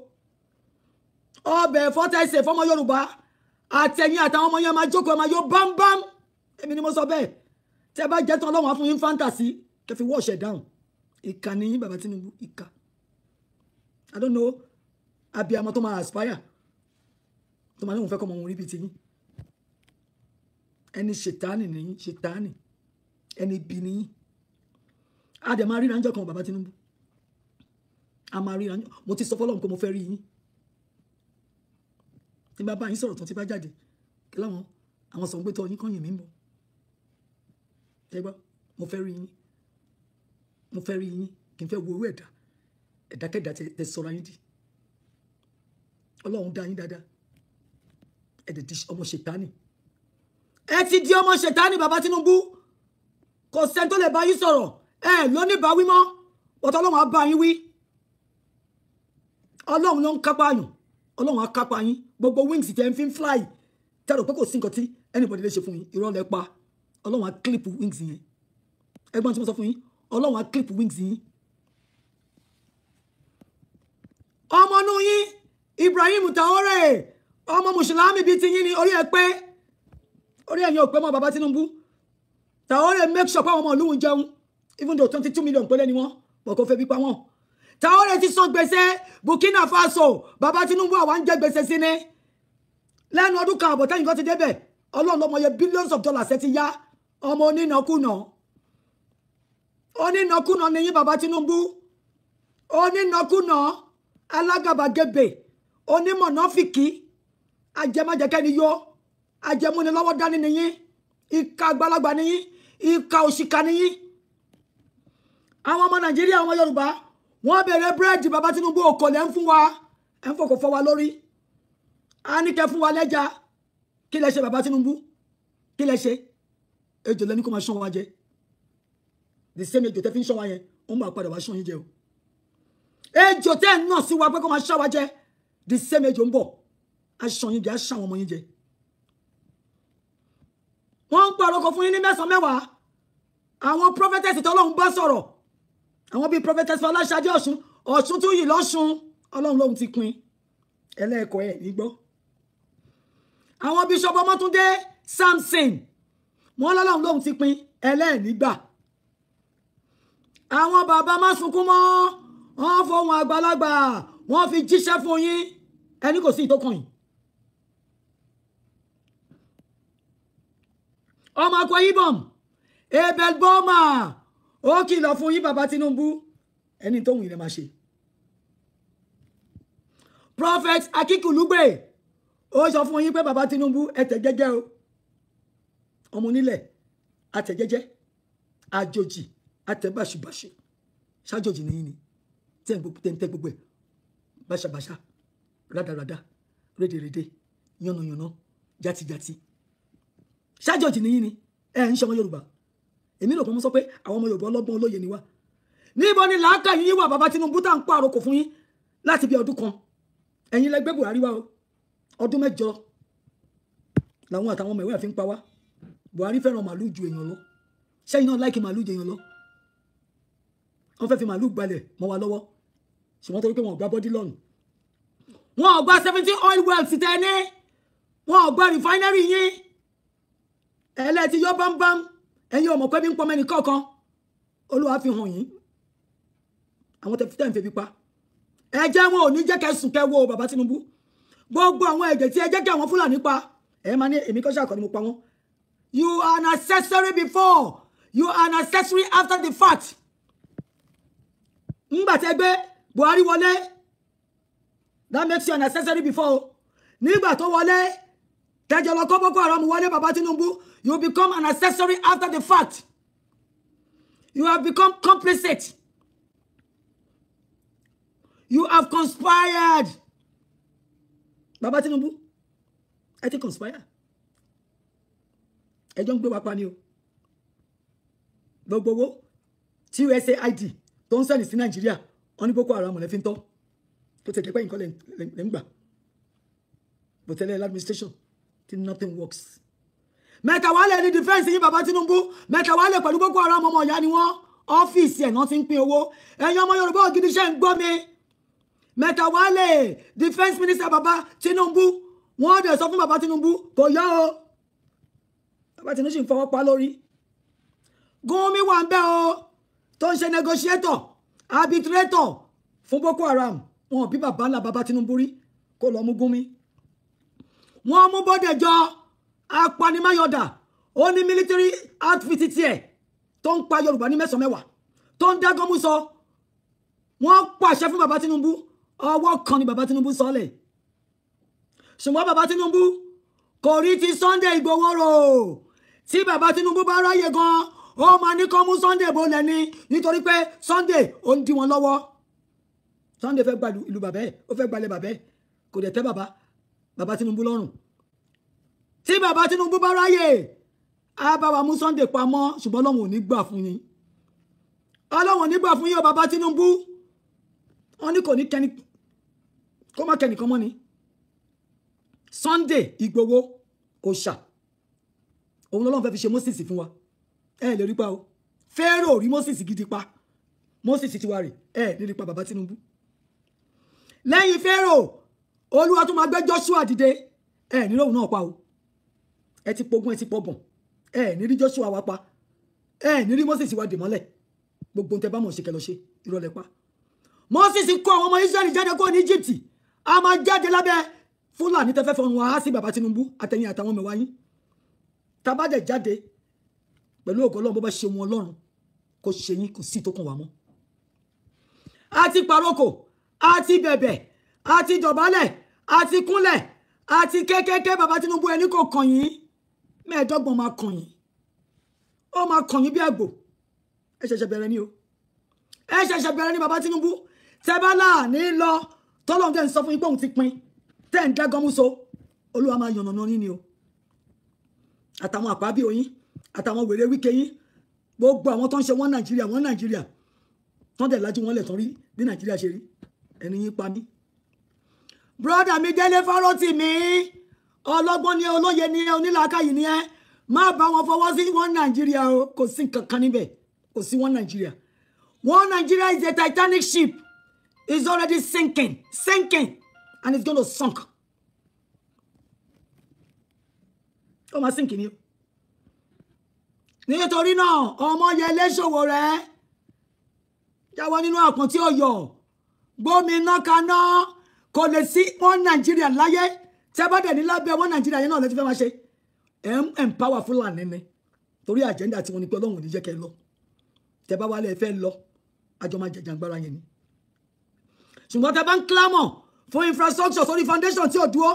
S1: Ọbẹ̀ fọ́tẹ̀sẹ̀ fọmọ Yorùbá àtẹ̀yìn àtàwọn ọmọ yẹn máa jókòó ẹ máa yó bámbám èmi ni mo sọ bẹ́ẹ̀ tẹ́ bá jẹ́ tán Ọlọ́run á fún yín fantasy kẹ́ fi wash it down. Ìkà ni yín bàbá Tinubu ìkà. I don't know abiyamọ tó máa aspire tó máa ní òun fẹ́ kọ́ ọmọ òun rí bíi ti yín ẹni ṣètánì nìyí ṣètánì ẹni bí nìyí a dẹ̀ máa ríra ńjọ́ kan bàbá Tinubu a máa ríra ńjọ́ mo ti sọ fọ́lọ́run pé mo fẹ́ rí yín tí bá bá yín sọ̀rọ̀ tán tí bá jáde kí láwọn àwọn sọ̀rọ̀ pé tọ́ yín kàn yìn mí mọ́ ẹ gbọ́ mo fẹ́ rí yín kí n fẹ́ wo owó ẹ̀dákẹ́dá tẹ sọ̀rọ̀ yín di Ọlọ́run dá yín dáadáa ẹ̀dẹ̀ di ọmọ ṣètánì ẹ ti di ọmọ ṣètánì bàbá Tinubu kò sẹ́ni tó lè bá yín sọ̀rọ̀ ẹ lóní bá wí mọ́ ọ̀tọ̀ Ọlọ́run á bá yín wí Ọlọ́run ló ń kápá yín Ọlọ́run á kápá yín gbogbo wings tẹ́ ń fi fly tẹ́ rò pé kò sí nǹkan tí anybody lè ṣe fún yín irọ́ lẹ pa Ọlọ́run á clip wings yẹn ẹgbọ́n tí mo sọ fún yín Ọlọ́run á clip wings yín ọmọ inú yín Ibrahim Traoré ọmọ mùsùlùmí bíi ti yín ni orí ẹ pé orí ẹ̀yin ò pé mọ́ bàbá Tinubu Traoré make sure pé àwọn ọmọ ìlú ń jẹun even though 22 million péré ni wọ́n bọ̀ kó fẹ́ bí pa wọ́n Traoré ti san gbèsè Burkina Faso bàbá Tinubu àwa ń jẹ gbèsè sí ni lẹ́nu ọdún kan àbọ̀ tẹ́yìn kan ti débẹ̀ Ọlọ́run lọ́mọ yẹ billions of dollars ẹ ti yá ọmọ onínàkúnà ni yín bàbá Tinubu onínàkúnà alágàbàgebè onímọ̀nàfìkì ajẹmájẹkẹ́ni yó ajẹmúni lọ́wọ́ dání nìyí ìka àgbàlagbà nìyí ìka òṣìkà nìyí. àwọn ọmọ Nàìjíríà àwọn Yorùbá wọ́n bèrè búrẹ́dì bàbá Tinubu òkòlẹ̀ ń fún wa ẹ̀ ń fòkò fọ́ wa lórí a ní kẹ́ fún wa lẹ́jà kí lẹ ṣe bàbá Tinubu kí lẹ ṣe ejò lẹ́ni kó máa ṣán wa jẹ the same ejò tẹ́ fi ń ṣán wa yẹn wọ́n máa padà wá ṣán yín jẹ o ejò tẹ́ ẹ̀ náà sí wa pé kó máa ṣán wa jẹ the same ejò ń bọ̀ aṣọ yín jẹ aṣọ àwọn ọmọ yín jẹ wọ́n ń pàrọ̀ kọ fún yín ní mẹ́sàn-án mẹ́wàá àwọn prophetess tí Ọlọ́run bá sọ̀rọ̀ àwọn bíi prophetess Fọláṣadé Ọ̀ṣun tún yìí lọ́ṣun Ọlọ́run lóhun ti pin ẹlẹ́ẹ̀kọ́ ẹ̀ nígbọ́ àwọn bíṣọ́pù Ọmọ́túndé Samson wọ́n lọ́lọ́run lóhun ti pin ẹlẹ́ẹ̀nígbà àwọn bàbá má sunkún mọ́ wọ́n fohùn àgbàlagbà wọ́n fi jíṣẹ́ fún yín ẹni kò sí ìtókàn yìí ọmọ Akwa Ibom Abel Boma ó kìlọ̀ fún yín bàbá Tinubu ẹni tóhun ilẹ̀ máa ṣe Prophet Akikulugbe ó sọ fún yín pé bàbá Tinubu ẹtẹ̀ jẹ́jẹ́ o ọmọ onílẹ̀ àtẹ̀jẹ́jẹ́ àjòjì àtẹ̀bàṣubàṣu ṣájòjì nìyí ni tẹ́ ń tẹ́ gbogbo ẹ̀ báṣabàṣa rádaràda rédèrèdè yànnàyànnà játijàti ṣájòjì nìyí ni ẹ ń ṣọmọ Yorùbá èmi lò kàn mọ́ sọ pé àwọn ọmọ Yorùbá ọlọ́gbọ́n olóye ni wá níbo ni làákà yín wà bàbá Tinubu tá à ń pààrọ̀ kò fún yín láti bí ọdún kan ẹ̀yin lẹ gbé Buhari wá o ọdún 8 làwọn àtàwọn ọmọ ìwé àfi ń pa wá Buhari fẹ́ràn màálù ju èèyàn lọ ṣẹ́yìn náà láìkí màálù ju èèyàn lọ wọ́n fẹ́ fi màálù gbalẹ̀ mọ́ wa lọ́wọ́ ṣùgbọ́n torí pé wọn ò gba bọ́dí lọ́nù wọn ò gba 17 oil wells ti tẹ́ni wọn ò gba refinery yín ẹlẹ́ẹ̀tì yọ bámbám ẹ̀yin ọmọ pé bí ń pọ́ mẹ́ni kọ̀ọ̀kan Olúwa fi hàn yín àwọn tẹ̀ ń febi pa ẹ̀jẹ̀ wọn ò ní jẹ́ kẹ́ sùn kẹ́ wo bàbá Tinubu gbogbo àwọn ẹ̀jẹ̀ tí ẹ jẹ́ kí àwọn Fúlàní pa ẹ máa ní èmi kọ́ ṣàkọ́ ni mo pa wọ́n. You are an accessory before, you are an accessory after the fact. Nígbà tí ẹ gbé Buhari wọlé, that makes you an accessory before. Nígbà tó wọlé, tẹ́jọ́ lọ kó Boko Haram wọlé Baba Tinubu, you become an accessory after the fact. You have become complicit. You have conspired. Baba Tinubu, ẹ ti conspire. Ẹ jọ ń gbé wa pa ni o. Gbogbo owó tí USAID tó ń sẹ́ni sí Nàìjíríà, wọ́n ní Boko Haram lè fi ń tọ́. Tó tẹ̀lé pé nǹkan lè ń gbà. But tell administration, till nothing works. Mẹ́ta wá lè ní defense yín Baba Tinubu, mẹ́ta wá lè pẹ̀lú Boko Haram ọmọ ìyá ni wọ́n. Ọ́fíìsì ẹ̀ náà ti ń pín owó. Ẹ̀yin ọmọ Yorùbá ògidì ṣe ń gbọ́ mi. Mẹ́ta wá lè defense minister Baba Tinubu, wọ́n dẹ̀ sọ fún Baba Tinubu kò yá o. Baba Tinubu sì ń fọwọ́ pa lórí. Gumi wà ń bẹ̀ o tó ń ṣe negotiator, arbitrator fún Boko Haram. Wọ́n bí bàbá ńlá Baba Tinubu rí kó lọ mú Gumi. Wọ́n mú Bódèjọ apanimayọ̀dà ó ní military outfit tiẹ̀ tó ń pa Yorùbá ní mẹ́sàn-án mẹ́wàá tó ń dágán mú sọ. Wọ́n pàṣẹ fún Baba Tinubu, ọwọ́ kan ni Baba Tinubu sọ́lẹ̀. Ṣùgbọ́n Baba Tinubu kò rí ti Sunday Igboho rò. Tí Baba Tinubu bá ráyè gan, ó máa ní kó mú Sunday bolẹ̀ ni nítorí pé Sunday ó ń dí wọn lọ́wọ́. Sunday fẹ́ gba ìlú bàbá ẹ̀, ó fẹ́ gbalẹ̀ bàbá ẹ̀, kò dẹ̀ tẹ́ Baba Tinubu lọ́rùn. Tí Baba Tinubu bá ráyè, á bá wa mú Sunday pamọ́, ṣùgbọ́n Ọlọ́run ò ní gbà fún yín. Ọlọ́run ò ní gbà fún yín o Baba Tinubu. Wọ́n ní kò ní kẹ́ni kó má kẹ́nìkan mọ́ ni. Sunday Igboho òòṣà òun lọ́lọ́run fẹ́ fi ṣe Moses fún wa. Ẹ lè rí pa o. Pharaoh rí Moses gidi pa. Moses ti wá rè ẹ lè rí pa Baba Tinubu. Lẹ́yìn Pharaoh, Olúwa tún máa gbé Joshua dìde. Ẹ ní lóhùn náà pa o. Ẹ ti pogun ẹ ti pọ̀bọ̀n. Ẹ ní rí Joshua wá pa. Ẹ ní rí Moses wá dè mọ́lẹ̀. Gbogbo tẹ́ bá mọ̀ ṣe kẹ́ lọ ṣe irọ́ lẹ pa. Moses kó àwọn ọmọ Israẹli jáde kó ní Egypt. A máa jáde lábẹ́ Fúlàní tẹ́ fẹ́ fọrùn wá sí Baba Tinubu àtẹ̀yìn àtàwọn mẹ́wàá yín. Tá bá dẹ̀ jáde pẹ̀lú ògo Ọlọ́run bó bá ṣe wọn Ọlọ́run kò ṣe yín kò sí tó kàn wá mọ́. Àti paroko, àti bẹ̀bẹ̀, àti dọ̀bálẹ̀, àti kúnlẹ̀, àti kékeré Baba Tinubu ẹni kò kàn yín. Mẹ́ẹ̀ẹ́dọ́gbọ̀n máa kàn yín. Ó máa kàn yín bí àgbò. Ẹ ṣẹ̀ṣẹ̀ bẹ̀rẹ̀ ni o. Ẹ ṣẹ̀ṣẹ̀ bẹ̀rẹ̀ ni Baba Tinubu. Tẹ́ bá láàní lọ tọ́lọ́run tẹ́ ń sọ fún yín pé òun ti pin. Tẹ́ ń dágán mú so. Olúwa máa yànnàná yín ni o. Àtàwọn àpábí oyin, àtàwọn wèrè wíkẹ́ yín. Gbogbo àwọn tó ń ṣe wọ́n Nàìjíríà. Tán dẹ̀ lájú wọn lẹ̀ tán rí bí Nàìjíríà ṣe rí. Ẹni yín pa mí. Brọ́dà mi Délé Fárótìmí. Ọlọ́gbọ́n ni ẹ, olóye ni ẹ, onílàákàyè ni ẹ. Má bá wọn fọwọ́ sí wọn Nàìjíríà o. Kò sí nǹkan kan níbẹ̀. Kò sí wọn Nàìjíríà. One Nigeria is a Titanic ship. It's already sinking, and it's going to sink. Ó máa sink ni o. Nítorí náà, ọmọ Yẹlé Sowore jáwọ́ nínú àpọ̀n tí ó yọ. Gbóminá kaná kò lè sí wọn Nàìjíríà láyé. Tẹ́ bá dẹ̀ ní lábẹ́ wọn Nàìjíríà yẹn náà lè ti fẹ́ máa ṣe. Empower Fúlàní ni. Torí agenda tí wọ́n ní pé Ọlọ́run ò ní jẹ́ kẹ́ lọ. Tẹ́ bá wálé ẹ fẹ́ lọ. Àjọ máa jẹjàngbára yẹn ni. Ṣùgbọ́n tẹ́ bá ń clamor fún infrastructure sórí foundation tí ò dúró.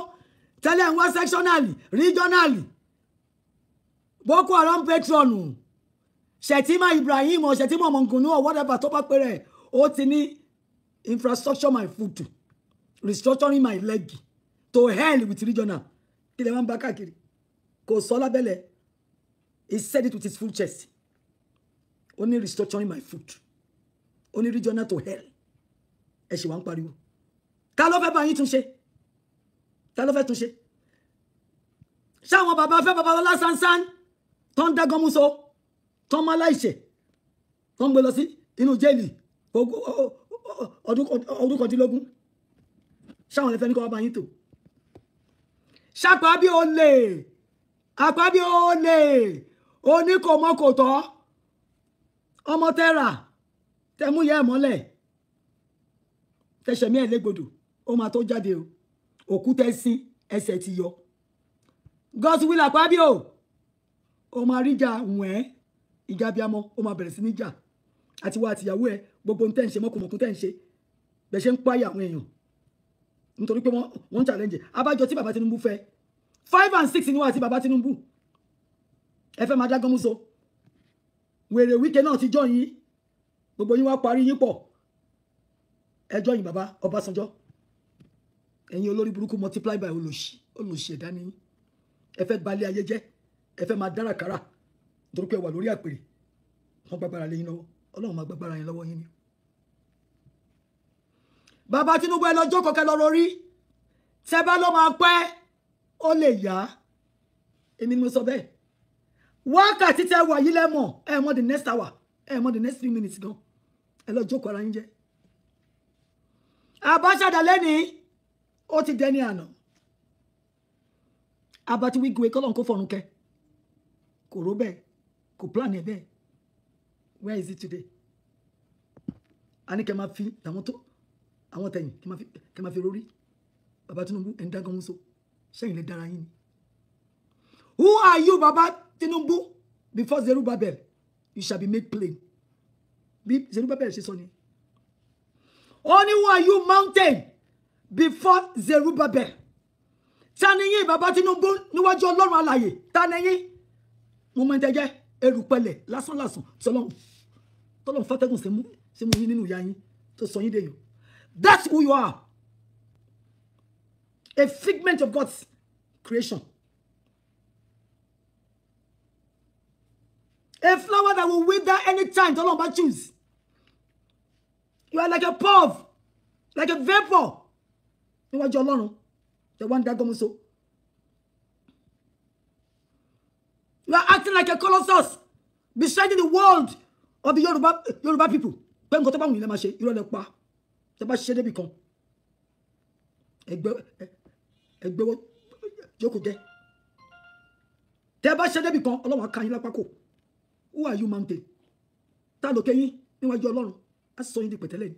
S1: Tẹ́lẹ̀ ń wá sectionally, regionally. Boko Haram patronu. Shetima Ibrahim or Shetima Mongunu or whatever tó bá péré. Ó ti ní infrastructure my foot. Restructuring my leg. To hell with regional. Kí lè máa ń bá káàkiri. Kò sọ lábẹ́lẹ̀. He said it with his full chest. Only restructuring my foot. Only regional to hell. Ẹ ṣì wá ń pariwo. Ta ló fẹ́ bá yín tún ṣe? Ta ló fẹ́ tún ṣe? Ṣé àwọn bàbá fẹ́ Babalọ́lá Sansan tó ń dágán mú so tó ń má láìṣẹ̀ tó ń gbé lọ sí inú jẹ́ẹ̀lì ọdún kọ̀dínlógún? Ṣáwọn lè fẹ́ ní kọ́ wá bá yín tò? Ṣàpábí olè, àpábí olè, oníkòmọ́kòtọ́, ọmọ tẹ́ra, tẹmú yẹ mọ́lẹ̀, tẹ̀sẹ̀mí ẹ̀ légbodò, ó máa tó jáde o. òkúta ẹ̀sìn ẹsẹ̀ ti yọ God's will Akpabio ó máa rí jà wọ́n ìjà bíamọ́ ó máa bẹ̀rẹ̀ sí ní jà àti wá àtìyàwó ẹ gbogbo ń tẹ́ ń ṣe mọ́kùnmọ́kùn tẹ́ ń ṣe bẹ̀ ṣe ń páyà àwọn èèyàn nítorí pé wọ́n challenge abájọ tí bàbá Tinubu fẹ́ 5 and 6 ni wọ́n àti bàbá Tinubu ẹ fẹ́ máa dágán mú so wèrè Wike náà ti jọ yín gbogbo yín wá parí yín pọ̀ ẹjọ́ yín bàbá Ọbásanjọ́ ẹ̀yin olórí burúkú multiply by olóṣì ẹ̀dá ni ẹ fẹ́ balẹ̀ ayé jẹ́ ẹ fẹ́ máa dára kára nítorí pé ẹ wà lórí àpèrè wọ́n gbàgbára lé yín lọ́wọ́ Ọlọ́run máa gbàgbára yín lọ́wọ́ yín ni. Bàbá Tinubu ẹ lọ jókòó kẹ́ lọ rorí tẹ́ bá ló máa pẹ́ ó lè yá èmi ni mo sọ bẹ́ẹ̀ wákàtí tẹ́ wà yí lẹ́mọ̀ ẹ mọ̀ the next hour ẹ mọ̀ the next 3 minutes gan ẹ lọ jókòó ara yín jẹ́. Àbáṣádà lẹ́ni ó ti dẹni àná abati wígùn ekọ́lọ́n kó fọ̀run kẹ́ kò ró bẹ́ẹ̀ kò plan ẹ̀ bẹ́ẹ̀ where is it today? a ní kẹ́ máa fi àwọn tẹ̀yìn kẹ́ máa fi rórí bàbá Tinubu ẹ̀ ń dágan mú so sẹ́yìn lè dára yín ni. Who are you bàbá Tinubu before Zerubbabel you shall be made plain bí Zerubbabel ṣe sọ ni. Only who are you mountain before Zerubbabel? Tani yín bàbá Tinubu níwájú Ọlọ́run alààyè tani yín mo mọ ìtẹ́jẹ́ erùpẹ̀lẹ̀ lásán tọ́lọ́run fàtẹ́gùn sí mú yín nínú ìyá yín tó sọ yín dèyàn. That's who you are. A figment of God's creation. A flower that will wither anytime tọ́lọ́run bá choose. You are like a puff, like a vapor. Níwájú Ọlọ́run, the one that goes so. You are acting like a colossus beside the world of the Yoruba people. Pé nǹkan tó bá wù yín lẹ máa ṣe, irọ́ lẹ pa. Tẹ́ bá ṣe débi kan. Ẹgbẹ́ wo jókòó jẹ́. Tẹ́ bá ṣe débi kan, Ọlọ́run á ká yín lápá kò. Who are you mountain? Ta ló kẹ́yìn níwájú Ọlọ́run? A sọ yín di pẹ̀tẹ́lẹ̀ ni.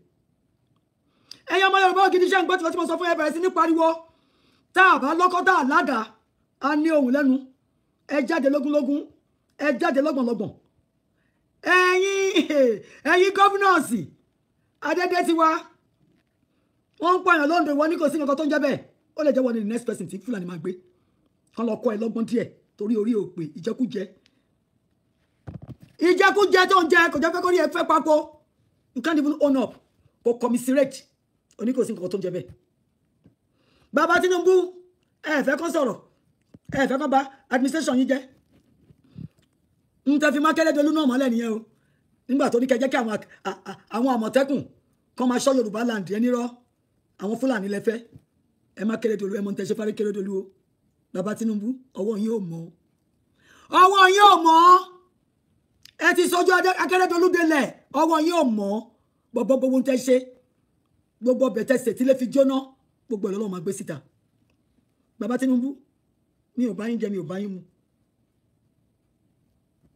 S1: Ẹ̀yin ọmọ Yorùbá ògidì iṣẹ́ ìgbọ́ tí mo sọ fún ẹ bẹ̀rẹ̀ sí ní pariwo tá a bá lọ́kọ́ tá a ládàá a ní ohùn lẹ́nu ẹ jáde lógúnlógún ẹ jáde lọ́gbọ̀nlọ́gbọ̀n ẹ̀yin gọ́fúnọ̀sì Adédètiwa wọ́n ń pààyàn lóńdó wọn ní kò sí nǹkan tó ń jẹ́ bẹ́ẹ̀ ó lè jẹ́ wọn ní the next person tí Fúlàní máa gbé kán lọ kọ́ ẹ lọ́gbọ́n díẹ̀ torí orí òpè ìjẹkújẹ tó ń jẹ kò jẹ́ fẹ́ kó rí ẹ fẹ́ papọ̀. You can't even own up or commiserate. Oni kò sí nǹkan tó ń jẹ bẹ́ẹ̀. Bàbá Tinubu ẹ fẹ́ kó sọ̀rọ̀ ẹ fẹ́ kó bà administration yín jẹ́. N tẹ́ fi Mákẹ́lẹ́dọ́lù náà mọ́lẹ̀ nìyẹn o. Nígbà tó ní kẹ́ jẹ́ kí àwọn Àmọ̀tẹ́kùn kó máa ṣọ́ Yorùbá land ẹni rọ́ àwọn Fúlàní lẹ́fẹ́ ẹ Mákẹ́lẹ́dọ́lù ẹ mọ̀ tẹ́ ṣe fárí Kẹ́lẹ́dọ́lù o. Bàbá Tinubu ọwọ́ yín ò mọ́. Ọwọ́ yín ò mọ́. Ẹ ti sọjú Akẹ́lẹ́dọ́lù délẹ̀ ọwọ́ yín ò mọ́ gbogbo ń tẹ́ ṣe gbogbo bẹ̀tẹ̀ ṣe tí lè fi jóná gbogbo ẹ̀ lọ́lọ́ máa gbé síta. Bàbá Tinubu mi ò bá yín jẹ mi ò bá yín mu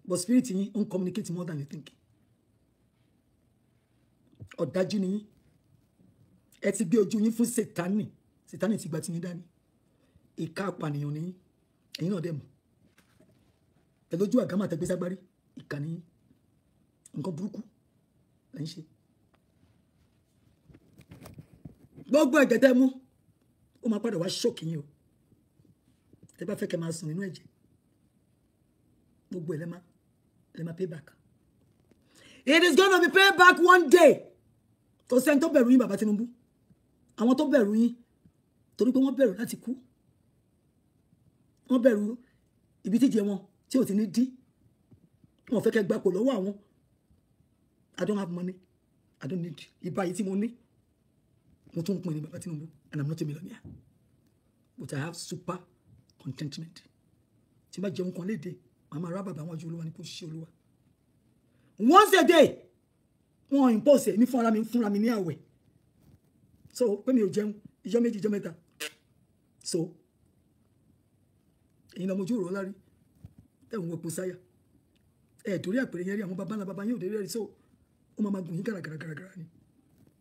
S1: but spirit yín ń communicate more than you think. Ọ̀dájú ni yín ẹ ti gbé ojú yín fún Sátánì ti gba ti yín dání ìka apànìyàn ni yín ẹ̀yin náà dẹ̀ mọ̀ ẹ lójú àgámà tẹ́gbẹ́ ságbárí ìkà ni yín nǹkan burúkú là ń ṣe. Gbogbo ẹ̀jẹ̀ tẹ́ mú ó máa padà wá ṣọ́ọ̀kì yín o tẹ́ bá fẹ́ kẹ́ máa sùn nínú ẹ̀jẹ̀ gbogbo ẹ̀ lẹ́ máa pay back. It is gonna be paid back one day. Tó sẹ́ni tó bẹ̀rù yín bàbá Tinubu àwọn tó bẹ̀rù yín torí pé wọ́n bẹ̀rù láti kú wọ́n bẹ̀rù ibi tíjẹ wọn tí ò ti ní dí wọn fẹ́ kẹ́ gbapò lọ́wọ́ àwọn. I don't have money. I don't need ìbá yìí tí mo ní. Mo tún pin ní bàbá Tinubu and I'm not a millionaire. But I have super contentment. Tí bá jẹun kan léde, màmá ra bàbá wọn ju Olúwa ní kò ṣe Olúwa. Once a day, wọ́n impose mi fúnra mi ní àwẹ̀. So, pé mi ò jẹun, ìjọ́ méjì, ìjọ́ mẹ́ta. So, èyí lọ mojú òrò lárí. Ẹ̀wọ̀n wọ̀pọ̀ sáyà. Torí àpèrè yẹn rí àwọn bàbá ńlá bàbá yín ò dé rí so ó máa gùn yín gàràgàrà ni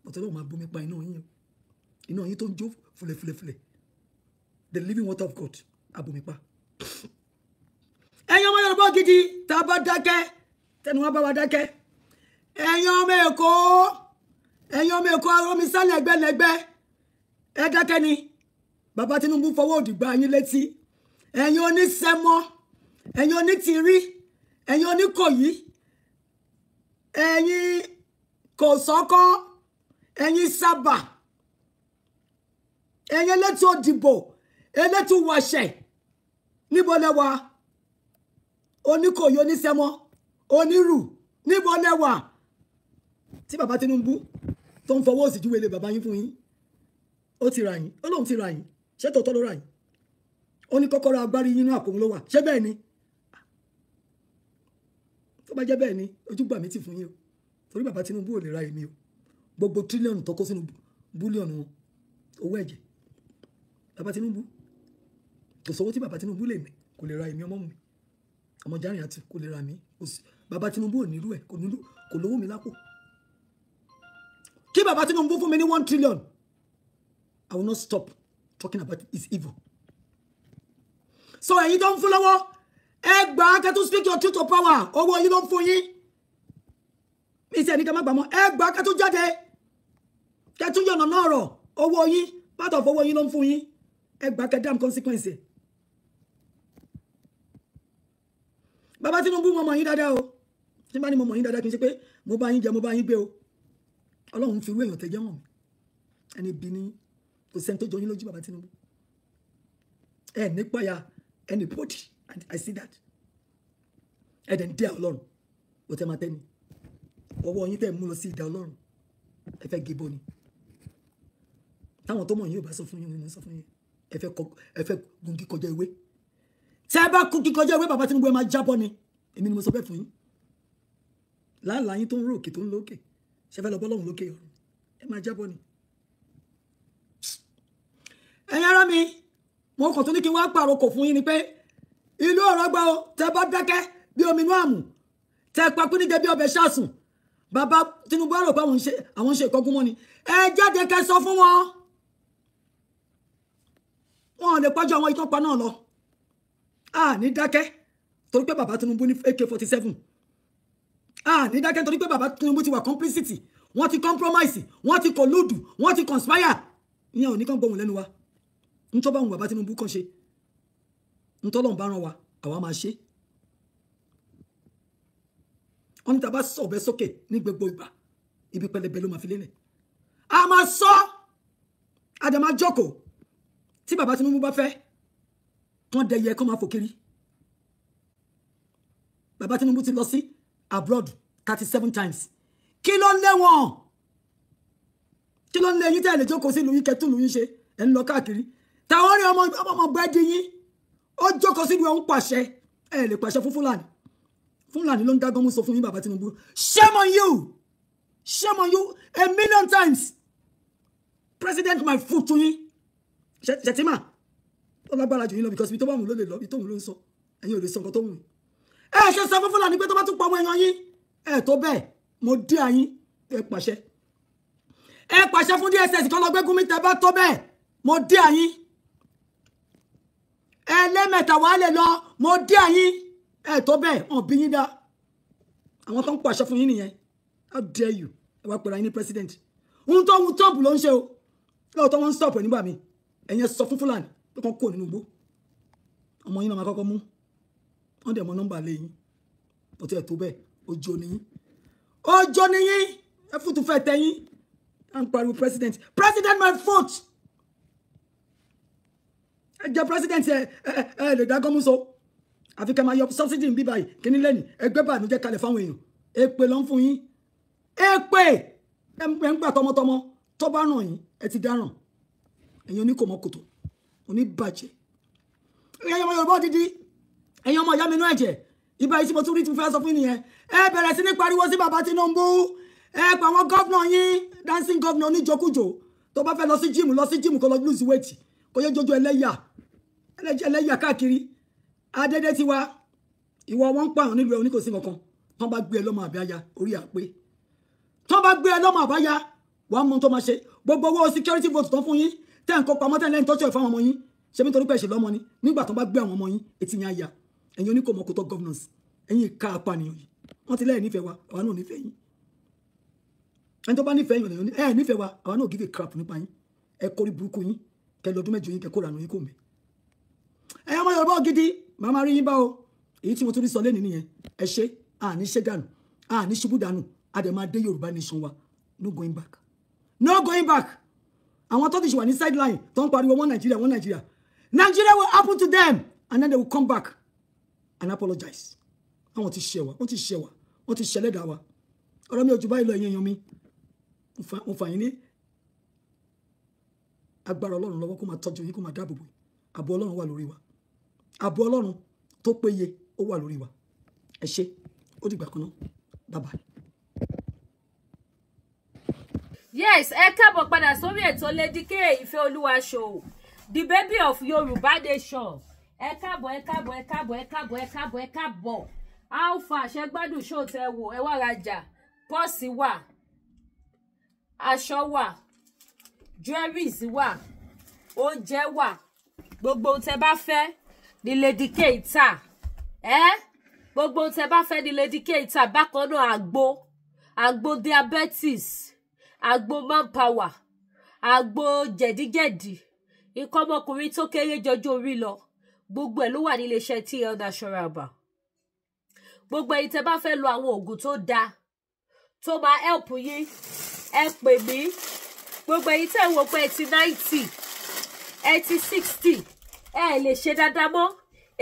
S1: ọ̀tọ̀ lọ́wọ́ máa bomi pa iná yín tó ń jó fùlẹ̀fùlẹ̀fùlẹ̀ the living water of God abomipa. Ẹ̀yin ọmọ Yorùbá gidi tá bá dákẹ́ tẹnu wa bá wa dákẹ́. Ẹ̀yin ọmọ Èkó aromi sálẹ̀ ẹgbẹ́lẹ́gbẹ́ ẹ dákẹ́ ni bàbá Tinubu fọwọ́ òdì gbá yín létí. Ẹ̀yin onísẹ́mọ́, ẹ̀yin onítìrí, ẹ̀yin oníkòyí, ẹ̀yin kòsọ́kọ́, ẹ̀yin sábà, ẹ̀yin elétò òdìbò, elétò wàṣẹ̀ níbo lẹ́wà oníkòyí onísẹ́mọ́ onírù níbo lẹ́wà tí bàbá Tinubu tó ń fọwọ́ òsì júwèé lé bàbá yín fún yín ó ti ra yín ó lóun ti ra yín ṣé tòótọ́ ló ra yín ó ní kọ́kọ́rọ́ agbárí yín inú àpò ló wà ṣé bẹ́ẹ̀ ni tó bá jẹ́ bẹ́ẹ̀ ni ojúgbà mi ti fún yín o torí bàbá Tinubu ò lè ra èmi o gbogbo tírílíọ̀nù tó kó sínú búlíọ̀nù wọn owó ẹ̀jẹ̀ bàbá Tinubu kò sówó tí bàbá Tinubu lè mẹ́ kò lè ra èmi ọmọ mi ọmọ Jàrin àti kò lè ra mi bàbá Tinubu ò nílò ẹ̀ kò lówó mi lápò kí bàbá Tinubu fún mi ní 1 trillion I will not stop talking about his evil. So ẹ̀yin tó ń fún lọ́wọ́ ẹ gbà á kẹ́ tó speak your truth to power owó yín ló ń fún yín mi sì ẹni ká má gbà mọ́ ẹ gbà á kẹ́ tó jáde kẹ́ tó yọ̀nà náà rọ̀ owó yín part of owó yín ló ń fún yín ẹ gbà á kẹ́ damn consequence. Bàbá Tinubu mo mọ̀ yín dáadáa o tí bá ní mo mọ̀ yín dáadáa kì í ṣe pé mo bá yín jẹ mo bá yín gbé o Ọlọ́run fi irú èèyàn tẹ́jẹ́ wọn ẹni bí ní kò sẹ́ni tó jọ yín lójú bàbá Tinubu ẹ nípa ya anybody and I see that ẹ dẹ̀ ń dẹ́ Ọlọ́run ó tẹ́ máa tẹ́ ni ọwọ́ yín tẹ́ mú lọ sí ìdá Ọlọ́run ẹ fẹ́ gébó ni táwọn tó mọ̀ yín ò bá sọ fún yín nínú sọ fún yín ẹ fẹ́ gun kíkọjá ewé tí ẹ bá kún kíkọjá ewé bàbá Tinubu ẹ máa jábọ́ ni èmi ni mo sọ bẹ́ẹ̀ fún yín láàlá yín tó ń rò òkè tó ń lókè ṣe fẹ́ lọ bọ́ lọ́hùn lókè ọ̀run ẹ máa jábọ́ ni. ẹ̀yin ará mi mo kàn tún ní kí n wá pàrokò fún yín ni pé ìlú ọ̀rọ̀ gbà ó tẹ bá dákẹ́ bí omi inú àmù tẹ papín níjẹ bí ọbẹ̀ ṣáàsùn bàbá Tinubu rò pé àwọn ń ṣe ìkọ́gún mọ́ ni ẹ jáde kẹ́ sọ fún wọn wọn ò lè pàjọ àwọn ìtàn pa náà lọ ní dákẹ́ torí pé bàbá Tinubu ní AK-47 ní dákẹ́ torí pé bàbá Tinubu ti wà complicity wọ́n ti compromise wọ́n ti collude wọ́n ti conspire ìyẹn ò ní kàn gbóhùn lẹ́nu wa ntọ́ bá wọn bàbá Tinubu kàn ṣe ntọ́ lọ́n bá ràn wá àwa máa ṣe wọ́n ní tàbá sọ ọ̀bẹ sókè ní gbogbo ìgbà ibi pẹlẹbẹ ló máa fi lélẹ̀ a máa sọ àdàmà jókòó tí bàbá Tinubu bá fẹ́ wọ́n dẹyẹ kọ́ máa fò kiri bàbá Tinubu ti lọ sí abroad 37 times kí ló ń lé wọn kí ló ń lé yín tẹ́ ẹ lè jókòó sí ìlú yín kẹtù ìlú yín ṣe ẹ ń lọ káàkiri táwọn rí ọmọ bẹ́ẹ̀dì yín ó jókòó sí ìlú ọ̀hún pàṣẹ ẹ lè pàṣẹ fún Fúlàní ló ń dá gọ́mú sọ fún yín bàbá Tinubu shame on you a million times president my foot to yín ṣètìmá ó lágbára jù yín lọ because ibi tó bá wù ló lè lọ ibi tó wù ló ń sọ ẹ̀yin ò lè sọ nǹkan tó wù ẹ ṣe sọ fún Fúlàní pé tó bá tún pa ọmọ èèyàn yín ẹ tó bẹ́ẹ̀ mo dé àyín ẹ pàṣẹ fún DSS kan lọ gbé Gumi tẹ bá tó bẹ́ẹ̀ mo dé àyín ẹlẹ́mẹ̀ta wà lè lọ mo dé àyín ẹ tó bẹ́ẹ̀ hàn bí yín dá àwọn tó ń pàṣẹ fún yín nìyẹn how dare you ẹ wá pẹ̀lú àyín ní president ohun tó ń tọ́ọ̀bù ló ń ṣe o lóòótọ́ wọ́n ń stop ẹ̀ nígbà mi ẹ̀yẹn sọ fún Fúlàní tó kàn kó nínú igbó ọmọ yín náà máa kọ́kọ́ mú wọ́n dẹ̀ mọ nọ́mbà lé yín bó ti ẹ̀ tó bẹ́ẹ̀ ojo nìyín ẹ fún tún fẹ́ tẹ yín à ń pariwo president my foot ẹ jẹ́ president ẹ lè dá gọ́mú so àfi kẹ́ máa yọ subsidy ń bí báyìí kíní lẹ́nu ẹgbẹ́ bàánújẹ́ kalẹ̀ fáwọn èèyàn èpè ló ń fún yín èpè ẹ ń gbà tọmọtọmọ tó bá ràn yín ẹ ti dáràn ẹ̀yin oníkòmọ́kòtò oníbàjẹ́ ẹ̀yin ọmọ Yorùbá dídí ẹ̀yin ọmọ ìyá mi inú ẹ̀jẹ̀ ibà yìí tí mo tún rí tí mo fẹ́ sọ fún nìyẹn ẹ bẹ̀rẹ̀ sí ní pariwo sí bàbá Tinubu ẹ pa àwọn gọ́vnà yín dancing gọ́vnà oníjokújò tó bá fẹ́ lọ sí jíìmù kó lọ lose weight kó yẹ jójó ẹlẹ́yà káàkiri adédé ti wá ìwọ wọn ń pààyàn nílùú ẹ oníkòsí kankan tán bá gbé ẹ lọ́mọ àbáyá orí àpé tán bá gbé ẹ lọ́mọ àbáyá wàá mọ tó máa ṣe gbogbo owó security vote tán fún yín tẹ́ ń kó pamọ́ tẹ́ lẹ́yìn tọ́jú ẹ̀ fáwọn ọmọ yín ṣé mi torí pé ṣe lọ́mọ ni nígbà tó bá gbé àwọn ọmọ yín etí yín á ya ẹ̀yin oníkòmọ̀kòtò governance ẹ̀yin ìka apànìyàn yìí wọ́n ti lẹ́yìn nífẹ̀ẹ́ wa àwa náà nífẹ̀ẹ́ yín ẹni tó bá nífẹ̀ẹ́ yín ọ̀nà ẹ̀ nífẹ̀ẹ́ wa àwa náà give a crap nípa yín ẹ kórí burúkú yín kẹ lọ́dún mẹ́jọ yín kẹ kó rànú yín kò mẹ́ ẹ ọmọ Yorùbá gidi màá máa rí yín bá o èyí tí mo tún rí sọ lẹ́nu nìyẹn ẹ ṣe àní ṣe dànù àní ṣubú dànù àdè máa dé Yorùbá nation wa no going back no going back àwọn tó ti ṣe wà ní sideline tó ń pariwo wọn Nàìjíríà Nigeria will happen to them and then they will come back and apologize àwọn ti ṣẹ̀ wá wọ́n ti ṣẹ̀ wá wọ́n ti ṣẹlẹ́dàá wa ọ̀rọ̀ mi ò jù báyìí lọ ẹ̀yin èèyàn mi mo fà yín ní agbára Ọlọ́run lọ́wọ́ kó máa tọ́jú yín kó máa dáàbò bò yín ààbò Ọlọ́run wà lórí wa ààbò Ọlọ́run tó péye ó wà lórí wa ẹ ṣé ó dìgbà kan náà bye bye.
S2: Yes, ẹ káàbọ̀ padà sórí ètò Lady K Ìfẹ́olúwa show the baby of Yorùbá nation ẹ káàbọ̀ alpha ṣe gbádùn show tẹ wò ẹ wá rajà pọ́ọ̀sì wà aṣọ wà jewelries wà oúnjẹ wà gbogbo tẹ bá fẹ́ ní Lady K tà gbogbo tẹ bá fẹ́ ní Lady K tà bákan náà àgbo diabetes àgbo manpower àgbo jẹ̀díjẹ̀dí nǹkan ọmọkùnrin tó kéré jọjọ orí lọ gbogbo ẹ̀ ló wà ní iléeṣẹ́ TL Natural Bar gbogbo ẹ̀yin tẹ́ bá fẹ́ lo àwọn oògùn tó dáa tó máa help yín ẹ pè mí gbogbo ẹ̀yin tẹ́ wò pé ẹ ti 90 ẹ ti 60 ẹ lè ṣe dáadáa mọ́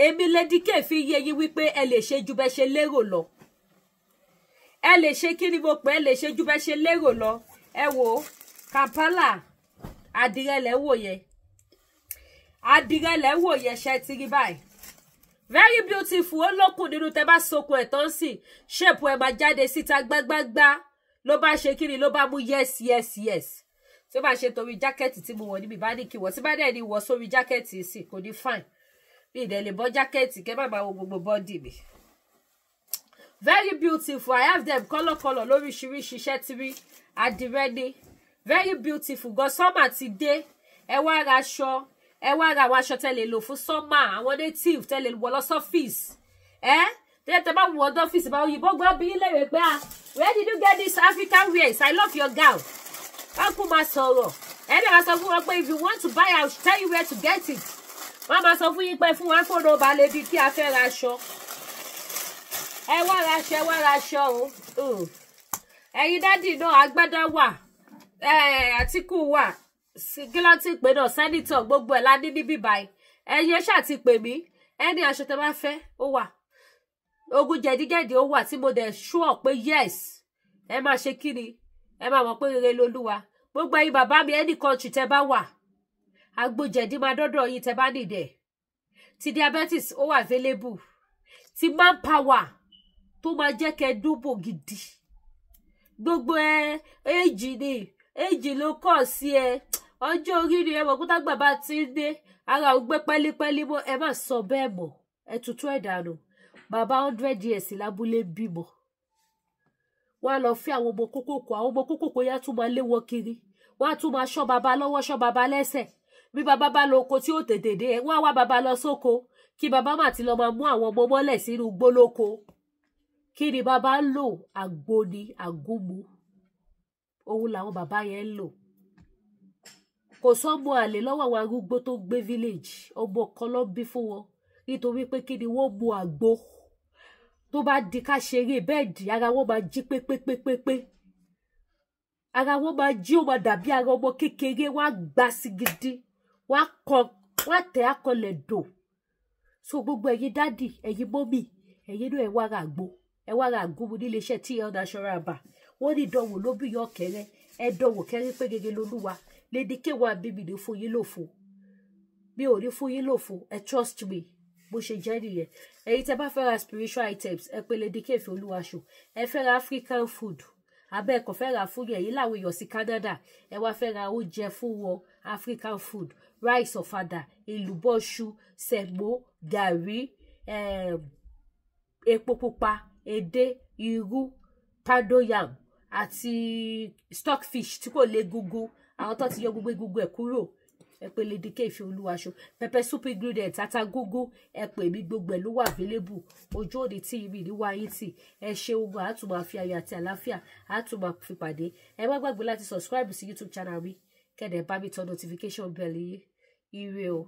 S2: èmi Lady K fi yé yín wípé ẹ lè ṣe ju bẹ́ ṣe lérò lọ ẹ lè ṣe kí ni mo pè ẹ lè ṣe ju bẹ́ ṣe lérò lọ ẹ wò Kampala àdìrẹ lẹ wò yẹn ṣe ti rí báyìí very beautiful ó lókùn nínú tẹ́ bá sokun ẹ̀ tán sí ṣèpù ẹ̀ máa jáde síta gbágbágbá ló bá ṣe kí ni ló bá mú yes tí ó bá ṣe torí jákẹ́ẹ̀tì tí mo wọ̀ níbi bá ní kí wọ̀ tí bá dẹ̀ ní wọ̀ sórí jákẹ́ẹ̀tì sí kò ní fine bí ìdẹ̀ lè bọ́ jákẹ́ẹ̀tì kẹ́ má máa wo gbogbo bọ́dì mi very beautiful I have them colour lóríṣiríṣi iṣẹ́ tí rí àdìrẹ ni very beautiful gan sọ́mà ti dé ẹ wá ra aṣọ ẹ wá ra àwọn aṣọ tẹ́lẹ̀ lò fún sọ́mà àwọn native tẹ́lẹ̀ wọ̀ lọ sọ́fíìsì tẹ́lẹ̀ tẹ́ bá wọ̀ ọ́dọ́ ọ́fíìsì bá òyìnbó gan bí ilé rẹ̀ pé where did you get this African wears I love your gown wọ́n kú máa sọ̀rọ̀ ẹ̀ẹ́dẹ̀ máa sọ fún wọn pé if you want to buy I will tell you where to get it wọ́n máa sọ fún yín pé fún wọn fóònù ọba lè di kí a fẹ́ ra aṣọ ẹ wá ra aṣọ o ẹ̀yin dádì náà agbádá wà Àtíkù wà gíláàtì pé náà sẹ́nitọ̀ gbogbo ẹ̀ ládé níbí báyìí ẹ̀yin ṣáà ti pè mí ẹni aṣọ tẹ́ bá fẹ́ ó wà ogun jẹ̀díjẹ̀dí ó wà tí mo dẹ̀ ṣúọ̀ pé yes ẹ máa ṣe kí ni ẹ máa mọ̀ pé rere lolúwa gbogbo ẹ̀yin bàbá mi ẹni kọ́ńtì tẹ́ bá wà agbójẹ̀dí máa dọ́dọ̀ yín tẹ́ bá nìdẹ̀ ti diabetes ó wà available ti manpower tó máa jẹ́ kẹ́ dúbò gidi gbogbo èjì ló kọ̀ sí ọjọ́ orí ni ẹ mọ̀ kó tágbà bá ti ń dé ara ò gbé pẹ́lípẹ́lí mọ́ ẹ má sọ bẹ́ẹ̀ mọ́ ẹ tutù ẹ̀ dànù bàbá 100 years lábúlé bímọ wọ́n á lọ fi àwọn ọmọ kókòkò yá tún máa lé wọn kiri wọ́n á tún máa ṣọ́ bàbá lọ́wọ́ ṣọ́ bàbá lẹ́sẹ̀ bí bàbá bá lọ oko tí ó tètè dé wọ́n á wá bàbá lọ sóko kí bàbá má ti lọ máa mú àwọn ọmọ mọ́lẹ̀ sínú gbólóko kí ni bàbá ń lò àgbo ni àgúnmu òun làwọn bàbá yẹn ń lò kò sọ́mọ àlè lọ́wọ́ àwọn arúgbó tó gbé village ọmọ kan ló bí fún wọn nítorí pé kí ni wọ́n mu àgbo tó bá di ká ṣeré bẹ́ẹ̀dì ara wọn máa jí pépépépépé ara wọn máa jí ó máa dàbí ara ọmọ kékeré wọn á gbá sí gidi wọn á tẹ̀ akọlẹ̀ dò so gbogbo ẹ̀yin dádì ẹ̀yin mọ́mì ẹ̀yin náà ẹ wá ra àgbo ẹ wá ra àgúnmu nílé iṣẹ́ TL Natural Bar wọ́n ní ìdánwò ló bí yọ kẹrẹ ẹ dánwò kẹrẹ pé gẹ́gẹ́ lolúwa Lady K wà bíbí ní fún yín lòfo bí ò ní fún yín lòfo ẹ trust me bó ṣe jẹ́ nìyẹn ẹ̀yin tẹ́ bá fẹ́ ra spiritual items ẹ pé Lady K Ìfẹ́olúwa show ẹ fẹ́ ra African food abẹ́ ẹ̀kọ́ fẹ́ ra fún yẹn yìí láwọn èèyàn sí Canada ẹ wá fẹ́ ra oúnjẹ fún wọn African food rice ọ̀fadà èlùbọ́ṣu sẹ̀mó gàrí epo pupa edé irú padoyam àti stockfish tí kò lé gúgú àwọn tó ti yọ gbogbo egungun ẹ̀ kúrò ẹ pè Lady K Ìfẹ́olúwaṣọ pepper soup ingredient ata gógó ẹ pè mí gbogbo ẹ ló wà available ojú òde tí mi ní wáyé tì ẹ ṣe ogun àtúmọ̀ àfi ayọ̀ àti àlàáfíà àtúmọ̀ fi pàdé ẹ má gbàgbé láti subscribe sí YouTube channel mi kẹ́dẹ̀ bá mi tọ notification bell yìí ire o.